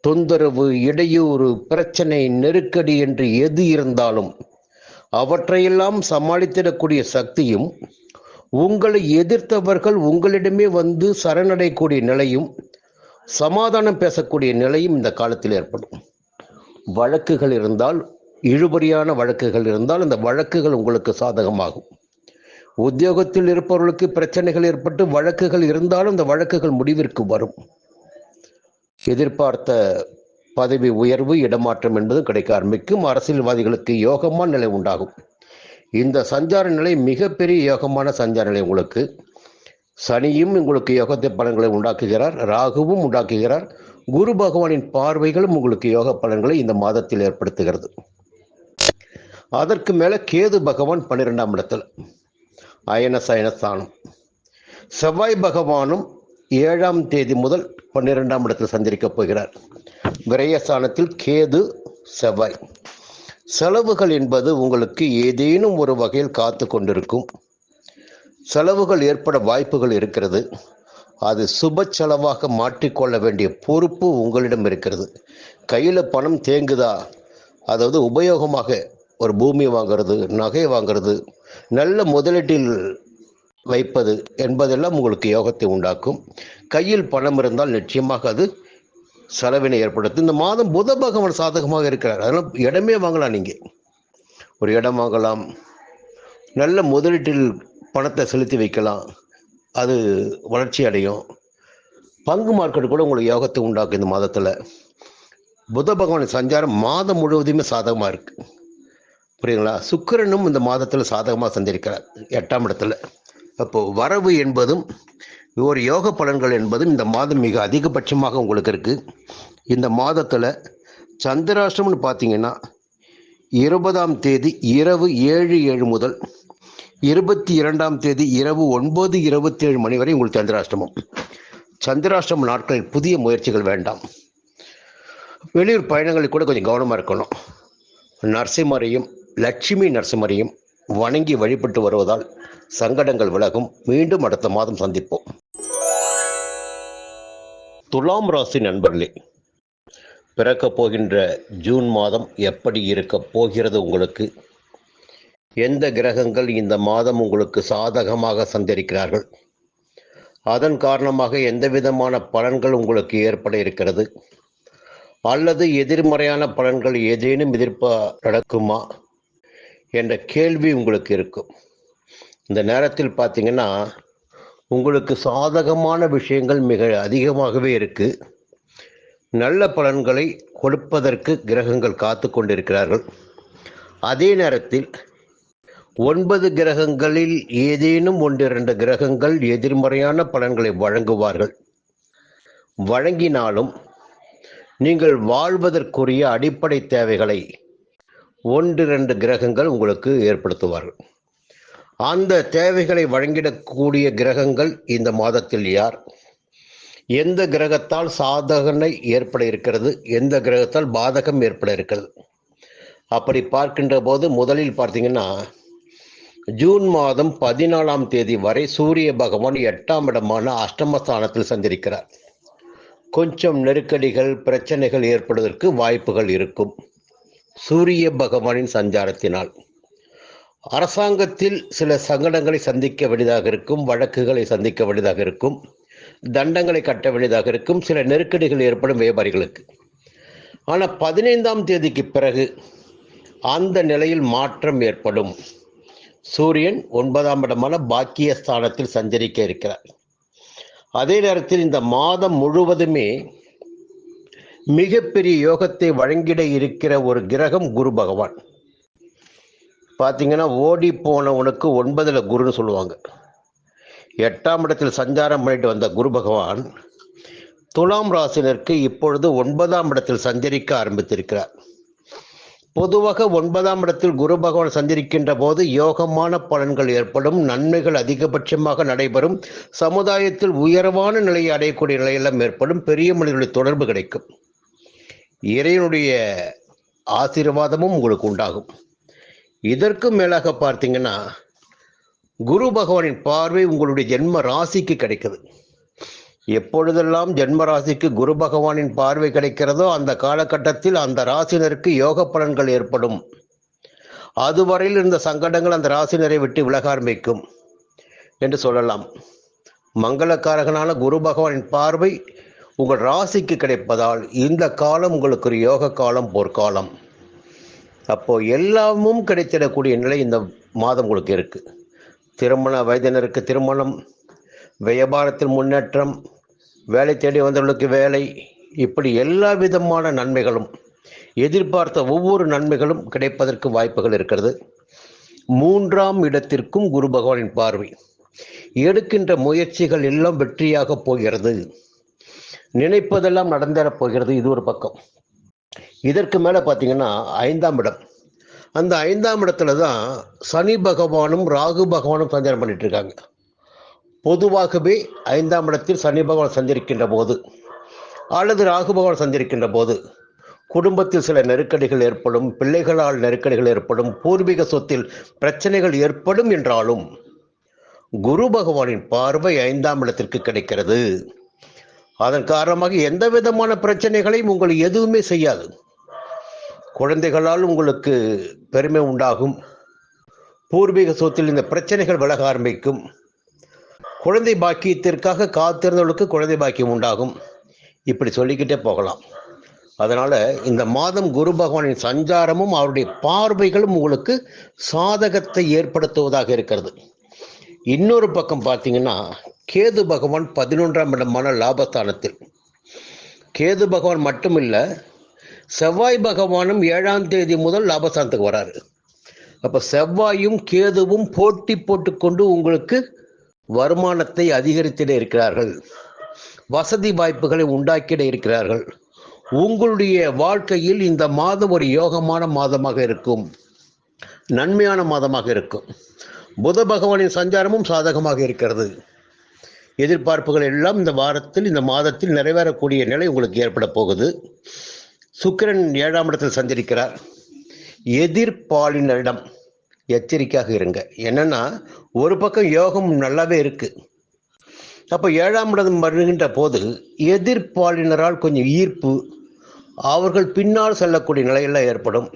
தொந்தரவு, இடையூறு, பிரச்சனை, நெருக்கடி என்று எது இருந்தாலும் அவற்றையெல்லாம் சமாளித்திடக்கூடிய சக்தியும், உங்களை எதிர்த்தவர்கள் உங்களிடமே வந்து சரணடையக்கூடிய நிலையும், சமாதானம் பேசக்கூடிய நிலையும் இந்த காலத்தில் ஏற்படும். வழக்குகள் இருந்தால், இழுபறியான வழக்குகள் இருந்தால் அந்த வழக்குகள் உங்களுக்கு சாதகமாகும். உத்தியோகத்தில் இருப்பவர்களுக்கு பிரச்சனைகள் ஏற்பட்டு வழக்குகள் இருந்தாலும் அந்த வழக்குகள் முடிவிற்கு வரும். எதிர்பார்த்த பதவி உயர்வு, இடமாற்றம் என்பதும் கிடைக்க ஆரம்பிக்கும். அரசியல்வாதிகளுக்கு யோகமான நிலை உண்டாகும். இந்த சஞ்சார நிலை மிகப்பெரிய யோகமான சஞ்சார நிலை உங்களுக்கு. சனியும் உங்களுக்கு யோகத்தை பலன்களை உண்டாக்குகிறார். ராகுவும் உண்டாக்குகிறார். குரு பகவானின் பார்வைகளும் உங்களுக்கு யோக பலன்களை இந்த மாதத்தில் ஏற்படுத்துகிறது. அதற்கு மேல கேது பகவான் 12ஆம் இடத்துல அயன சயனஸ்தானம். செவ்வாய் பகவானும் 7ஆம் தேதி முதல் 12ஆம் இடத்தில் சஞ்சரிக்கப் போகிறார். விரயஸ்தானத்தில் கேது, செவ்வாய். செலவுகள் என்பது உங்களுக்கு ஏதேனும் ஒரு வகையில் காத்து கொண்டிருக்கும். செலவுகள் ஏற்பட வாய்ப்புகள் இருக்கிறது. அது சுப செலவாக மாற்றிக்கொள்ள வேண்டிய பொறுப்பு உங்களிடம் இருக்கிறது. கையில் பணம் தேங்குதா, அதாவது உபயோகமாக ஒரு பூமி வாங்கிறது, நகை வாங்கிறது, நல்ல முதலீட்டில் வைப்பது என்பதெல்லாம் உங்களுக்கு யோகத்தை உண்டாக்கும். கையில் பணம் இருந்தால் நிச்சயமாக அது செலவினை ஏற்படுத்தும். இந்த மாதம் புத பகவான் சாதகமாக இருக்கிறார். அதனால் இடமே வாங்கலாம். நீங்கள் ஒரு இடம் வாங்கலாம். நல்ல முதலீட்டில் பணத்தை செலுத்தி வைக்கலாம். அது வளர்ச்சி அடையும். பங்கு மார்க்கெட் கூட உங்களுக்கு யோகத்தை உண்டாக்கும். இந்த மாதத்தில் புத பகவான் சஞ்சாரம் மாதம் முழுவதுமே சாதகமாக இருக்கு. புரியுங்களா? சுக்கிரனும் இந்த மாதத்தில் சாதகமாக சஞ்சரிக்கிறார் 8ஆம் இடத்துல. அப்போ வரவு என்பதும் ஒரு யோக பலன்கள் என்பதும் இந்த மாதம் மிக அதிகபட்சமாக உங்களுக்கு இருக்கு. இந்த மாதத்தில் சந்திராஷ்டமம்னு பார்த்தீங்கன்னா 20ஆம் தேதி இரவு 7:07 முதல் 22ஆம் தேதி இரவு 9:27 மணி வரை உங்களுக்கு சந்திராஷ்டமம். சந்திராஷ்டம நாட்களில் புதிய முயற்சிகள் வேண்டாம். வெளியூர் பயணங்களில் கூட கொஞ்சம் கவனமாக இருக்கணும். நரசிம்மரையும் லட்சுமி நரசிம்மரையும் வணங்கி வழிபட்டு வருவதால் சங்கடங்கள் விலகும். மீண்டும் அடுத்த மாதம் சந்திப்போம். துலாம் ராசி நண்பர்களே, பிறக்க போகின்ற ஜூன் மாதம் எப்படி இருக்க போகிறது உங்களுக்கு? எந்த கிரகங்கள் இந்த மாதம் உங்களுக்கு சாதகமாக சஞ்சரிக்கிறார்கள், அதன் காரணமாக எந்த விதமான பலன்கள் உங்களுக்கு ஏற்பட இருக்கிறது, அல்லது எதிர்மறையான பலன்கள் ஏதேனும் நடக்குமா என்ற கேள்வி உங்களுக்கு இருக்கும். இந்த நேரத்தில் பார்த்தீங்கன்னா உங்களுக்கு சாதகமான விஷயங்கள் மிக அதிகமாகவே இருக்கு. நல்ல பலன்களை கொடுப்பதற்கு கிரகங்கள் காத்து கொண்டிருக்கிறார்கள். அதே நேரத்தில் 9 கிரகங்களில் ஏதேனும் 1-2 கிரகங்கள் எதிர்மறையான பலன்களை வழங்குவார்கள். வழங்கினாலும் நீங்கள் வாழ்வதற்குரிய அடிப்படை தேவைகளை 1-2 கிரகங்கள் உங்களுக்கு ஏற்படுத்துவார்கள். அந்த தேவைகளை வழங்கிடக்கூடிய கிரகங்கள் இந்த மாதத்தில் யார், எந்த கிரகத்தால் சாதகனை ஏற்பட இருக்கிறது, எந்த கிரகத்தால் பாதகம் ஏற்பட இருக்கிறது, அப்படி பார்க்கின்ற போது முதலில் பார்த்தீங்கன்னா ஜூன் மாதம் 14ஆம் தேதி வரை சூரிய பகவான் 8ஆம் இடமான அஷ்டமஸ்தானத்தில் சஞ்சரிக்கிறார். கொஞ்சம் நெருக்கடிகள் பிரச்சனைகள் ஏற்படுவதற்கு வாய்ப்புகள் இருக்கும். சூரிய பகவானின் சஞ்சாரத்தினால் அரசாங்கத்தில் சில சங்கடங்களை சந்திக்க வேண்டியதாக இருக்கும், வழக்குகளை சந்திக்க வேண்டியதாக இருக்கும், தண்டங்களை கட்ட வேண்டியதாக இருக்கும், சில நெருக்கடிகள் ஏற்படும் வியாபாரிகளுக்கு. ஆனால் 15ஆம் தேதிக்கு பிறகு அந்த நிலையில் மாற்றம் ஏற்படும். சூரியன் 9ஆம் இடமான பாக்கியஸ்தானத்தில் சஞ்சரிக்க இருக்கிறார். அதே நேரத்தில் இந்த மாதம் முழுவதுமே மிகப்பெரிய யோகத்தை வழங்கிட இருக்கிற ஒரு கிரகம் குரு பகவான். பார்த்தீங்கன்னா ஓடி போனவனுக்கு 9ல் குருன்னு சொல்லுவாங்க. 8ஆம் இடத்தில் சஞ்சாரம் பண்ணிட்டு வந்த குரு பகவான் துலாம் ராசினருக்கு இப்பொழுது 9ஆம் இடத்தில் சஞ்சரிக்க ஆரம்பித்திருக்கிறார். பொதுவாக 9ஆம் இடத்தில் குரு பகவான் சஞ்சரிக்கின்ற போது யோகமான பலன்கள் ஏற்படும், நன்மைகள் அதிகபட்சமாக நடைபெறும், சமுதாயத்தில் உயர்வான நிலையை அடையக்கூடிய நிலையெல்லாம் ஏற்படும், பெரிய மனிதர்களுடைய தொடர்பு கிடைக்கும், இறைவனுடைய ஆசீர்வாதமும் உங்களுக்கு உண்டாகும். இதற்கும் மேலாக பார்த்தீங்கன்னா குரு பகவானின் பார்வை உங்களுடைய ஜென்ம ராசிக்கு கிடைக்குது. எப்பொழுதெல்லாம் ஜென்ம ராசிக்கு குரு பகவானின் பார்வை கிடைக்கிறதோ அந்த காலகட்டத்தில் அந்த ராசினருக்கு யோக பலன்கள் ஏற்படும். அதுவரையில் இருந்த சங்கடங்கள் அந்த ராசினரை விட்டு விலக ஆரம்பிக்கும் என்று சொல்லலாம். மங்களக்காரகனான குரு பகவானின் பார்வை உங்கள் ராசிக்கு கிடைப்பதால் இந்த காலம் உங்களுக்கு ஒரு யோக காலம், பொற்காலம். அப்போ எல்லாமும் கிடைத்திடக்கூடிய நிலை இந்த மாதம் உங்களுக்கு இருக்கு. திருமண வயதினருக்கு திருமணம், வியாபாரத்தில் முன்னேற்றம், வேலை தேடி வந்தவர்களுக்கு வேலை, இப்படி எல்லா விதமான நன்மைகளும், எதிர்பார்த்த ஒவ்வொரு நன்மைகளும் கிடைப்பதற்கு வாய்ப்புகள் இருக்கிறது. 3ஆம் இடத்திற்கும் குரு பகவானின் பார்வை. எடுக்கின்ற முயற்சிகள் எல்லாம் வெற்றியாக போகிறது, நினைப்பதெல்லாம் நடந்தேறப் போகிறது. இது ஒரு பக்கம். இதற்கு மேலே பார்த்தீங்கன்னா 5ஆம் இடம். அந்த 5ஆம் இடத்துல தான் சனி பகவானும் ராகு பகவானும் சஞ்சாரம் பண்ணிட்டு இருக்காங்க. பொதுவாகவே 5ஆம் இடத்தில் சனி பகவான் சஞ்சரிக்கின்ற போது அல்லது ராகு பகவான் சஞ்சரிக்கின்ற போது குடும்பத்தில் சில நெருக்கடிகள் ஏற்படும், பிள்ளைகளால் நெருக்கடிகள் ஏற்படும், பூர்வீக சொத்தில் பிரச்சனைகள் ஏற்படும். என்றாலும் குரு பகவானின் பார்வை 5ஆம் இடத்திற்கு கிடைக்கிறது. அதன் காரணமாக எந்த விதமான பிரச்சனைகளையும் உங்களை எதுவுமே செய்யாது. குழந்தைகளால் உங்களுக்கு பெருமை உண்டாகும், பூர்வீக சொத்தில் இந்த பிரச்சனைகள் விலக ஆரம்பிக்கும், குழந்தை பாக்கியத்திற்காக காத்திருந்தவர்களுக்கு குழந்தை பாக்கியம் உண்டாகும். இப்படி சொல்லிக்கிட்டே போகலாம். அதனால இந்த மாதம் குரு பகவானின் சஞ்சாரமும் அவருடைய பார்வைகளும் உங்களுக்கு சாதகத்தை ஏற்படுத்துவதாக இருக்கிறது. இன்னொரு பக்கம் பார்த்தீங்கன்னா கேது பகவான் 11ஆம் இடமான லாபஸ்தானத்தில். கேது பகவான் மட்டுமில்ல, செவ்வாய் பகவானும் 7ஆம் தேதி முதல் லாபஸ்தானத்துக்கு வராரு. அப்போ செவ்வாயும் கேதுவும் போட்டி போட்டுக்கொண்டு உங்களுக்கு வருமானத்தை அதிகரித்திட இருக்கிறார்கள், வசதி வாய்ப்புகளை உண்டாக்கிட இருக்கிறார்கள். உங்களுடைய வாழ்க்கையில் இந்த மாதம் ஒரு யோகமான மாதமாக இருக்கும், நன்மையான மாதமாக இருக்கும். புத பகவானின் சஞ்சாரமும் சாதகமாக இருக்கிறது. எதிர்பார்ப்புகள் எல்லாம் இந்த வாரத்தில், இந்த மாதத்தில் நிறைவேறக்கூடிய நிலை உங்களுக்கு ஏற்பட போகுது. சுக்கிரன் 7ஆம் இடத்தில் சஞ்சரிக்கிறார். எதிர்பாலினரிடம் எச்சரிக்கையாக இருங்க. என்னன்னா ஒரு பக்கம் யோகம் நல்லாவே இருக்கு, அப்போ 7ஆம் இடம் வருகின்ற போது எதிர்பாலினரால் கொஞ்சம் ஈர்ப்பு, அவர்கள் பின்னால் செல்லக்கூடிய நிலையெல்லாம் ஏற்படும்.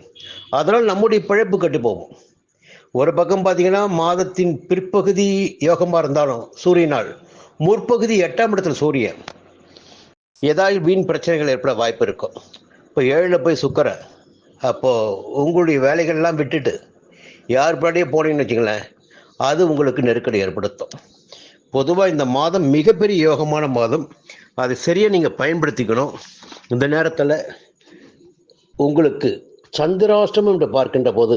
அதனால் நம்முடைய பிழைப்பு கட்டி போகும். ஒரு பக்கம் பார்த்தீங்கன்னா மாதத்தின் பிற்பகுதி யோகமாக இருந்தாலும் சூரியனால், முற்பகுதி 8ஆம் இடத்துல சூரியன், ஏதாவது வீண் பிரச்சனைகள் ஏற்பட வாய்ப்பு இருக்கும். இப்போ 7ல் போய் சுக்கிரன், அப்போது உங்களுடைய வேலைகள்லாம் விட்டுட்டு யார் பின்னாடியே போனீங்கன்னு வச்சுங்களேன், அது உங்களுக்கு நெருக்கடி ஏற்படுத்தும். பொதுவாக இந்த மாதம் மிகப்பெரிய யோகமான மாதம். அதை சரியாக நீங்கள் பயன்படுத்திக்கணும். இந்த நேரத்தில் உங்களுக்கு சந்திராஷ்டமம் என்று பார்க்கின்ற போது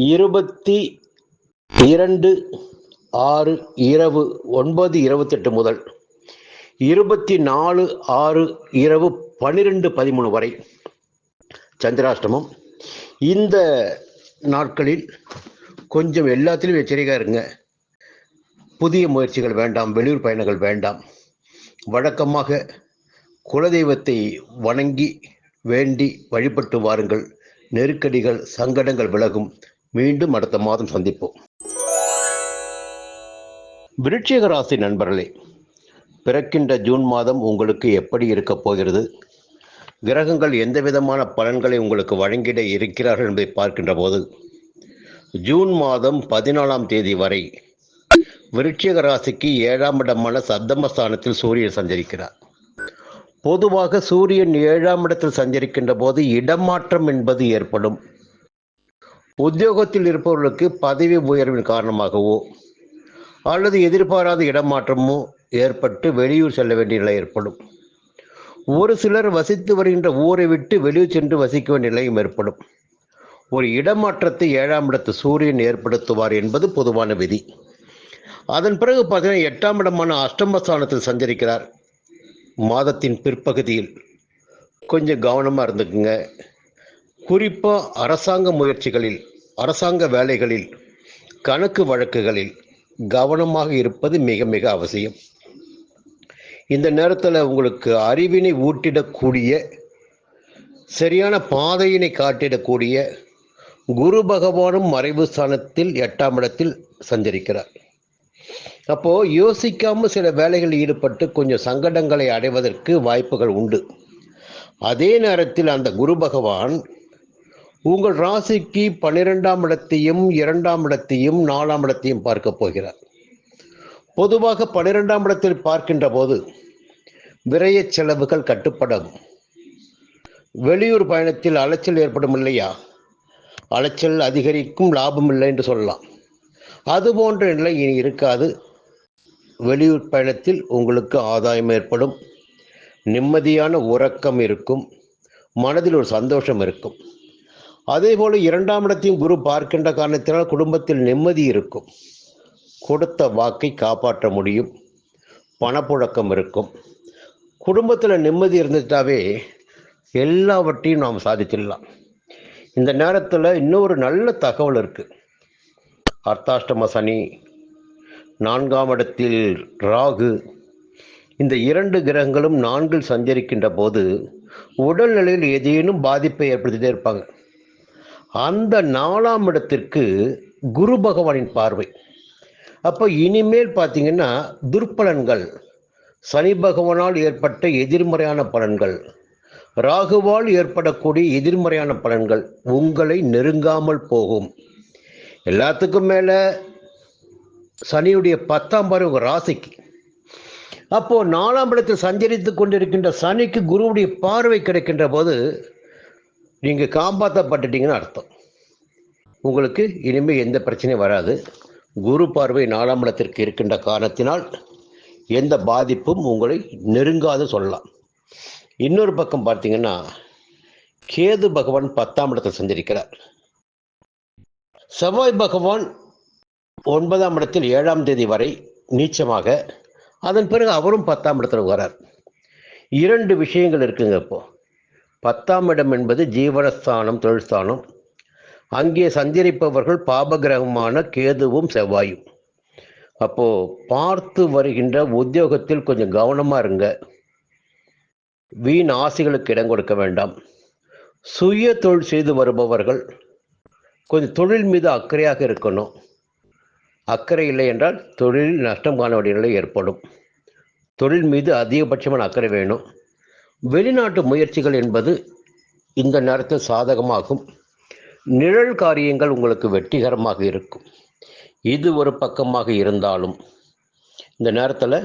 22/6 இரவு 9:28 முதல் 24/6 இரவு 12:13 வரை சந்திராஷ்டமம். இந்த நாட்களில் கொஞ்சம் எல்லாத்திலும் எச்சரிக்கையாக இருங்க. புதிய முயற்சிகள் வேண்டாம், வெளியூர் பயணங்கள் வேண்டாம். வழக்கமாக குலதெய்வத்தை வணங்கி வேண்டி வழிபட்டு வாருங்கள். நெருக்கடிகள், சங்கடங்கள் விலகும். மீண்டும் அடுத்த மாதம் சந்திப்போம். விருச்சிக ராசி நண்பர்களே, பிறக்கின்ற ஜூன் மாதம் உங்களுக்கு எப்படி இருக்க போகிறது? கிரகங்கள் எந்த விதமான பலன்களை உங்களுக்கு வழங்கிட இருக்கிறார்கள் என்பதை பார்க்கின்ற போது, ஜூன் மாதம் 14ஆம் தேதி வரை விருச்சிக ராசிக்கு 7ஆம் இடமான சப்தமஸ்தானத்தில் சூரியன் சஞ்சரிக்கிறார். பொதுவாக சூரியன் 7ஆம் இடத்தில் சஞ்சரிக்கின்ற போது இடமாற்றம் என்பது ஏற்படும். உத்தியோகத்தில் இருப்பவர்களுக்கு பதவி உயர்வின் காரணமாகவோ அல்லது எதிர்பாராத இடமாற்றமோ ஏற்பட்டு வெளியூர் செல்ல வேண்டிய நிலை ஏற்படும். ஒரு சிலர் வசித்து வருகின்ற ஊரை விட்டு வெளியூர் சென்று வசிக்க வேண்டிய நிலையும் ஏற்படும். ஒரு இடமாற்றத்தை 7ஆம் இடத்து சூரியன் ஏற்படுத்துவார் என்பது பொதுவான விதி. அதன் பிறகு பார்த்தீங்கன்னா 8ஆம் இடமான அஷ்டமஸ்தானத்தில் சஞ்சரிக்கிறார். மாதத்தின் பிற்பகுதியில் கொஞ்சம் கவனமாக இருந்துக்குங்க. குறிப்பாக அரசாங்க முயற்சிகளில், அரசாங்க வேலைகளில், கணக்கு வழக்குகளில் கவனமாக இருப்பது மிக மிக அவசியம். இந்த நேரத்தில் உங்களுக்கு அறிவினை ஊட்டிடக்கூடிய, சரியான பாதையினை காட்டிடக்கூடிய குரு பகவானும் மறைவு ஸ்தானத்தில் 8ஆம் இடத்தில் சஞ்சரிக்கிறார். அப்போது யோசிக்காமல் சில வேலைகளில் ஈடுபட்டு கொஞ்சம் சங்கடங்களை அடைவதற்கு வாய்ப்புகள் உண்டு. அதே நேரத்தில் அந்த குரு பகவான் உங்கள் ராசிக்கு 12ஆம் இடத்தையும் 2ஆம் இடத்தையும் 4ஆம் இடத்தையும் பார்க்க போகிறார். பொதுவாக 12ஆம் இடத்தில் பார்க்கின்ற போது விரய செலவுகள் கட்டுப்படும். வெளியூர் பயணத்தில் அலைச்சல் ஏற்படும் இல்லையா? அலைச்சல் அதிகரிக்கும், லாபம் இல்லை என்று சொல்லலாம். அதுபோன்ற நிலை இனி இருக்காது. வெளியூர் பயணத்தில் உங்களுக்கு ஆதாயம் ஏற்படும், நிம்மதியான உறக்கம் இருக்கும், மனதில் ஒரு சந்தோஷம் இருக்கும். அதே போல 2ஆம் இடத்தையும் குரு பார்க்கின்ற காரணத்தினால் குடும்பத்தில் நிம்மதி இருக்கும். கொடுத்த வாக்கை காப்பாற்ற முடியும். பணப்புழக்கம் இருக்கும். குடும்பத்தில் நிம்மதி இருந்துட்டாவே எல்லாவற்றையும் நாம் சாதிச்சிடலாம். இந்த நேரத்தில் இன்னொரு நல்ல தகவல் இருக்குது. அர்த்தாஷ்டம சனி, 4ஆம் இடத்தில் ராகு, இந்த 2 கிரகங்களும் 4இல் சஞ்சரிக்கின்ற போது உடல்நிலையில் ஏதேனும் பாதிப்பை ஏற்படுத்திட்டே இருப்பாங்க. அந்த 4ஆம் இடத்திற்கு குரு பகவானின் பார்வை. அப்போ இனிமேல் பார்த்தீங்கன்னா துர்பலன்கள், சனி பகவானால் ஏற்பட்ட எதிர்மறையான பலன்கள், ராகுவால் ஏற்படக்கூடிய எதிர்மறையான பலன்கள் உங்களை நெருங்காமல் போகும். எல்லாத்துக்கும் மேலே சனியுடைய 10ஆம் பார்வை உங்கள் ராசிக்கு. அப்போது 4ஆம் இடத்தில் சஞ்சரித்து கொண்டிருக்கின்ற சனிக்கு குருவுடைய பார்வை கிடைக்கின்ற போது நீங்கள் காப்பாற்றப்பட்டுட்டீங்கன்னு அர்த்தம். உங்களுக்கு இனிமேல் எந்த பிரச்சனையும் வராது. குரு பார்வை 4ஆம் இடத்திற்கு இருக்கின்ற காரணத்தினால் எந்த பாதிப்பும் உங்களை நெருங்காது சொல்லலாம். இன்னொரு பக்கம் பார்த்தீங்கன்னா கேது பகவான் 10ஆம் இடத்தில் சஞ்சரிக்கிறார். செவ்வாய் பகவான் 9ஆம் இடத்தில் 7ஆம் தேதி வரை நீச்சமாக, அதன் பிறகு அவரும் 10ஆம் இடத்தில் வரார். 2 விஷயங்கள் இருக்குங்க. இப்போ 10ஆம் இடம் என்பது ஜீவனஸ்தானம், தொழில்ஸ்தானம். அங்கே சஞ்சரிப்பவர்கள் பாபகிரகமான கேதுவும் செவ்வாயும். அப்போது பார்த்து வருகின்ற உத்தியோகத்தில் கொஞ்சம் கவனமாக இருங்க. வீண் ஆசைகளுக்கு இடம் கொடுக்க வேண்டாம். சுய தொழில் செய்து வருபவர்கள் கொஞ்சம் தொழில் மீது அக்கறையாக இருக்கணும். அக்கறை இல்லை என்றால் தொழிலில் நஷ்டம் காண வேண்டிய நிலை ஏற்படும். தொழில் மீது அதிகபட்சமான அக்கறை வேணும். வெளிநாட்டு முயற்சிகள் என்பது இந்த நேரத்தில் சாதகமாகும். நிழல் காரியங்கள் உங்களுக்கு வெற்றிகரமாக இருக்கும். இது ஒரு பக்கமாக இருந்தாலும் இந்த நேரத்தில்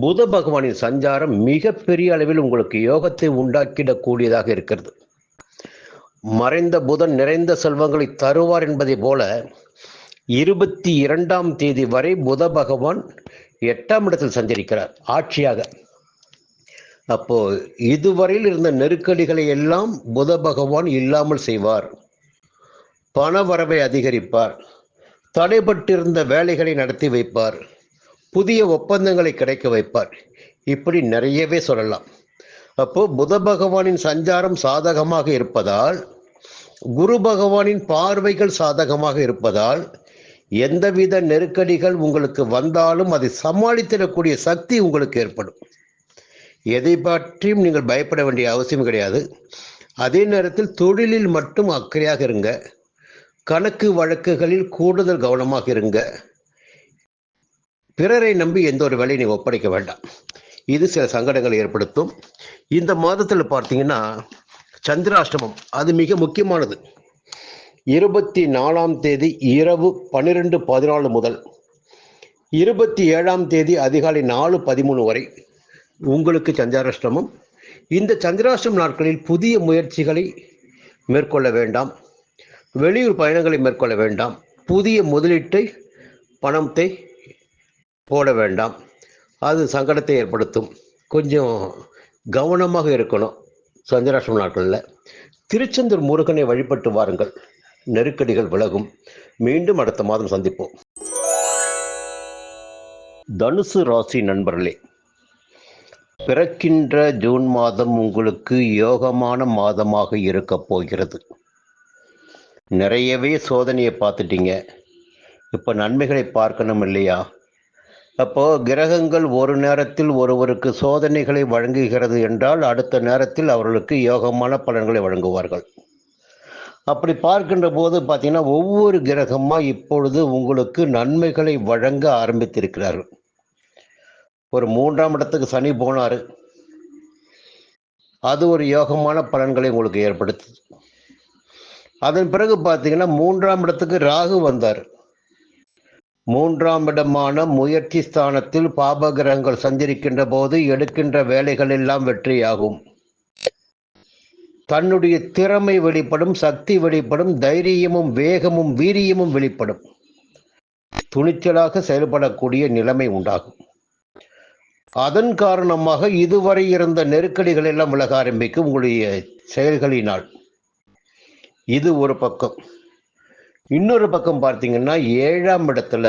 புத பகவானின் சஞ்சாரம் மிகப்பெரிய அளவில் உங்களுக்கு யோகத்தை உண்டாக்கிடக்கூடியதாக இருக்கிறது. மறைந்த புதன் நிறைந்த செல்வங்களை தருவார் என்பதை போல 22ஆம் தேதி வரை புத பகவான் 8ஆம் இடத்தில் சஞ்சரிக்கிறார் ஆட்சியாக. அப்போ இதுவரையில் இருந்த நெருக்கடிகளை எல்லாம் புத பகவான் இல்லாமல் செய்வார். பண வரவை அதிகரிப்பார். தடைபட்டிருந்த வேலைகளை நடத்தி வைப்பார். புதிய ஒப்பந்தங்களை கிடைக்க வைப்பார். இப்படி நிறையவே சொல்லலாம். அப்போ புத பகவானின் சஞ்சாரம் சாதகமாக இருப்பதால், குரு பகவானின் பார்வைகள் சாதகமாக இருப்பதால், எந்தவித நெருக்கடிகள் உங்களுக்கு வந்தாலும் அதை சமாளித்திடக்கூடிய சக்தி உங்களுக்கு ஏற்படும். எதை பற்றியும் நீங்கள் பயப்பட வேண்டிய அவசியம் கிடையாது. அதே நேரத்தில் தொழிலில் மட்டும் அக்கறையாக இருங்க. கணக்கு வழக்குகளில் கூடுதல் கவனமாக இருங்க. பிறரை நம்பி எந்த ஒரு வேலையை நீ ஒப்படைக்க வேண்டாம். இது சில சங்கடங்களை ஏற்படுத்தும். இந்த மாதத்தில் பார்த்தீங்கன்னா சந்திராஷ்டமம் அது மிக முக்கியமானது. 24ஆம் தேதி இரவு 12:14 முதல் 27ஆம் தேதி அதிகாலை 4:13 வரை உங்களுக்கு சந்திராஷ்டமம். இந்த சந்திராஷ்டம நாட்களில் புதிய முயற்சிகளை மேற்கொள்ள வேண்டாம். வெளியூர் பயணங்களை மேற்கொள்ள வேண்டாம். புதிய முதலீட்டை பணத்தை போட வேண்டாம். அது சங்கடத்தை ஏற்படுத்தும். கொஞ்சம் கவனமாக இருக்கணும் சந்திராஷ்டம நாட்களில். திருச்செந்தூர் முருகனை வழிபட்டு வாருங்கள். நெருக்கடிகள் விலகும். மீண்டும் அடுத்த மாதம் சந்திப்போம். தனுசு ராசி நண்பர்களே, பிறக்கின்ற ஜூன் மாதம் உங்களுக்கு யோகமான மாதமாக இருக்க போகிறது. நிறையவே சோதனையை பார்த்துட்டீங்க. இப்போ நன்மைகளை பார்க்கணும் இல்லையா? அப்போ கிரகங்கள் ஒரு நேரத்தில் ஒருவருக்கு சோதனைகளை வழங்குகிறது என்றால் அடுத்த நேரத்தில் அவர்களுக்கு யோகமான பலன்களை வழங்குவார்கள். அப்படி பார்க்கின்ற போது பார்த்தீங்கன்னா ஒவ்வொரு கிரகமாக இப்பொழுது உங்களுக்கு நன்மைகளை வழங்க ஆரம்பித்திருக்கிறார்கள். ஒரு 3ஆம் இடத்துக்கு சனி போனார். அது ஒரு யோகமான பலன்களை உங்களுக்கு ஏற்படுத்துது. அதன் பிறகு பார்த்தீங்கன்னா 3ஆம் இடத்துக்கு ராகு வந்தார். 3ஆம் இடமான முயற்சி ஸ்தானத்தில் பாப கிரகங்கள் சஞ்சரிக்கின்ற போது எடுக்கின்ற வேலைகள் எல்லாம் வெற்றியாகும். தன்னுடைய திறமை வெளிப்படும், சக்தி வெளிப்படும், தைரியமும் வேகமும் வீரியமும் வெளிப்படும். துணிச்சலாக செயல்படக்கூடிய நிலைமை உண்டாகும். அதன் காரணமாக இதுவரை இருந்த நெருக்கடிகள் எல்லாம் விலக ஆரம்பிக்கும் உங்களுடைய செயல்களினால். இது ஒரு பக்கம். இன்னொரு பக்கம் பார்த்தீங்கன்னா 7ஆம் இடத்துல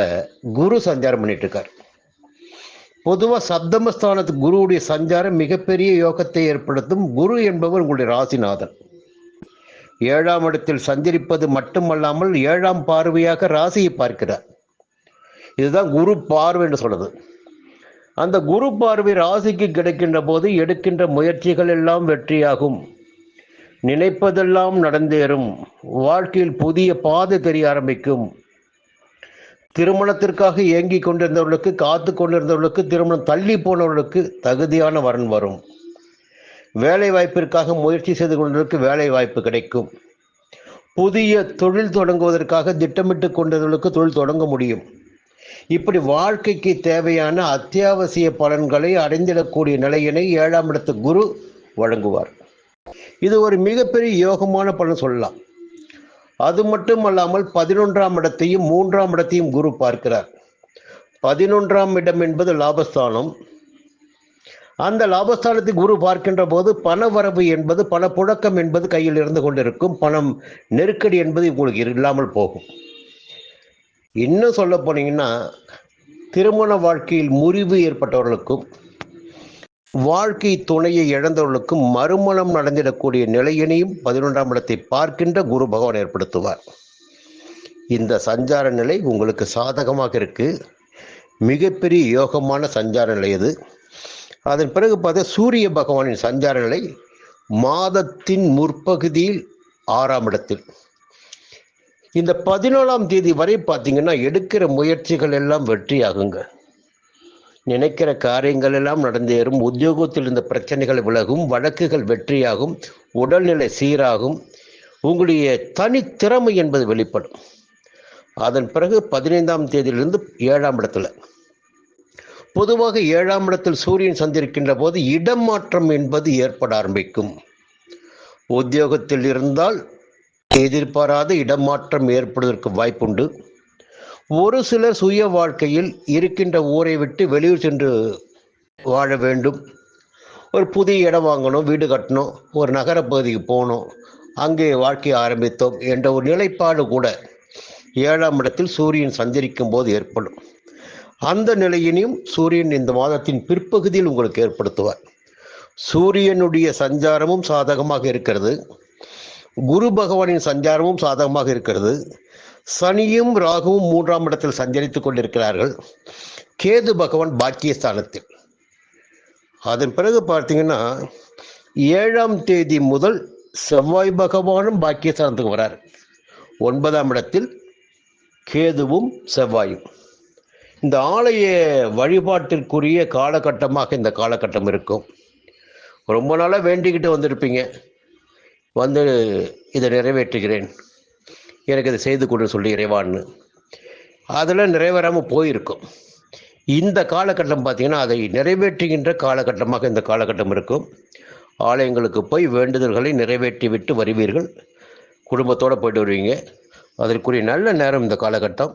குரு சஞ்சாரம் பண்ணிட்டு இருக்கார். பொதுவாக சப்தமஸ்தானத்துக்கு குருவுடைய சஞ்சாரம் மிகப்பெரிய யோகத்தை ஏற்படுத்தும். குரு என்பவர் உங்களுடைய ராசிநாதன். 7ஆம் இடத்தில் சஞ்சரிப்பது மட்டுமல்லாமல் 7ஆம் பார்வையாக ராசியை பார்க்கிறார். இதுதான் குரு பார்வை என்று சொல்றது. அந்த குரு பார்வை ராசிக்கு கிடைக்கின்ற போது எடுக்கின்ற முயற்சிகள் எல்லாம் வெற்றியாகும். நினைப்பதெல்லாம் நடந்தேறும். வாழ்க்கையில் புதிய பாதை தெரிய ஆரம்பிக்கும். திருமணத்திற்காக ஏங்கிக் கொண்டிருந்தவர்களுக்கு, காத்து கொண்டிருந்தவர்களுக்கு, திருமணம் தள்ளி போனவர்களுக்கு தகுதியான வரன் வரும். வேலை வாய்ப்பிற்காக முயற்சி செய்து கொண்டவர்களுக்கு வேலை வாய்ப்பு கிடைக்கும். புதிய தொழில் தொடங்குவதற்காக திட்டமிட்டு கொண்டவர்களுக்கு தொழில் தொடங்க முடியும். இப்படி வாழ்க்கைக்கு தேவையான அத்தியாவசிய பலன்களை அடைந்திடக்கூடிய நிலையினை 7ஆம் இடத்து குரு வழங்குவார். இது ஒரு மிகப்பெரிய யோகமான பலன் சொல்லலாம். அது மட்டுமல்லாமல் 11ஆம் இடத்தையும் 3ஆம் இடத்தையும் குரு பார்க்கிறார். 11ஆம் இடம் என்பது லாபஸ்தானம். அந்த லாபஸ்தானத்தை குரு பார்க்கின்ற போது பண வரவு என்பது, பண புழக்கம் என்பது கையில் இருந்து கொண்டிருக்கும். பணம் நெருக்கடி என்பது உங்களுக்கு இல்லாமல் போகும். இன்னும் சொல்ல போனீங்கன்னா திருமண வாழ்க்கையில் முறிவு ஏற்பட்டவர்களுக்கும், வாழ்க்கை துணையை இழந்தவர்களுக்கும் மறுமணம் நடந்திடக்கூடிய நிலையினையும் 11ஆம் இடத்தை பார்க்கின்ற குரு பகவான் ஏற்படுத்துவார். இந்த சஞ்சார நிலை உங்களுக்கு சாதகமாக இருக்கு. மிகப்பெரிய யோகமான சஞ்சார நிலை இது. அதன் பிறகு பார்த்தா சூரிய பகவானின் சஞ்சார நிலை மாதத்தின் முற்பகுதியில் 6ஆம் இடத்தில். இந்த 14ஆம் தேதி வரை பார்த்தீங்கன்னா எடுக்கிற முயற்சிகள் எல்லாம் வெற்றியாகுங்க. நினைக்கிற காரியங்கள் எல்லாம் நடந்தேறும். உத்தியோகத்தில் இருந்த பிரச்சனைகள் விலகும். வழக்குகள் வெற்றியாகும். உடல்நிலை சீராகும். உங்களுடைய தனித்திறமை என்பது வெளிப்படும். அதன் பிறகு 15ஆம் தேதியிலிருந்து 7ஆம் இடத்துல, பொதுவாக 7ஆம் இடத்தில் சூரியன் சந்திருக்கின்ற போது இடமாற்றம் என்பது ஏற்பட ஆரம்பிக்கும். உத்தியோகத்தில் இருந்தால் எதிர்பாராத இடமாற்றம் ஏற்படுவதற்கு வாய்ப்புண்டு. ஒரு சிலர் சுய வாழ்க்கையில் இருக்கின்ற ஊரை விட்டு வெளியூர் சென்று வாழ வேண்டும், ஒரு புதிய இடம் வாங்கணும், வீடு கட்டணும், ஒரு நகர பகுதிக்கு போகணும், அங்கே வாழ்க்கையை ஆரம்பித்தோம் என்ற ஒரு நிலைப்பாடு கூட 7ஆம் இடத்தில் சூரியன் சஞ்சரிக்கும் போது ஏற்படும். அந்த நிலையினையும் சூரியன் இந்த மாதத்தின் பிற்பகுதியில் உங்களுக்கு ஏற்படுத்துவார். சூரியனுடைய சஞ்சாரமும் சாதகமாக இருக்கிறது, குரு பகவானின் சஞ்சாரமும் சாதகமாக இருக்கிறது. சனியும் ராகுவும் 3ஆம் இடத்தில் சஞ்சரித்துக் கொண்டிருக்கிறார்கள். கேது பகவான் பாக்கியஸ்தானத்தில். அதன் பிறகு பார்த்தீங்கன்னா 7ஆம் தேதி முதல் செவ்வாய் பகவானும் பாக்கியஸ்தானத்துக்கு வரார். 9ஆம் இடத்தில் கேதுவும் செவ்வாயும். இந்த ஆலய வழிபாட்டிற்குரிய காலகட்டமாக இந்த காலகட்டம் இருக்கும். ரொம்ப நாளாக வேண்டிக்கிட்டு வந்திருப்பீங்க, வந்து இதை நிறைவேற்றுகிறேன், எனக்கு இதை செய்து கொடு சொல்லி இறைவான்னு. அதெல்லாம் நிறைவேறாமல் போயிருக்கும். இந்த காலகட்டம் பார்த்தீங்கன்னா அதை நிறைவேற்றுகின்ற காலகட்டமாக இந்த காலகட்டம் இருக்கும். ஆலயங்களுக்கு போய் வேண்டுதல்களை நிறைவேற்றி விட்டு வருவீர்கள், குடும்பத்தோடு போய்ட்டு வருவீங்க. அதற்குரிய நல்ல நேரம் இந்த காலகட்டம்.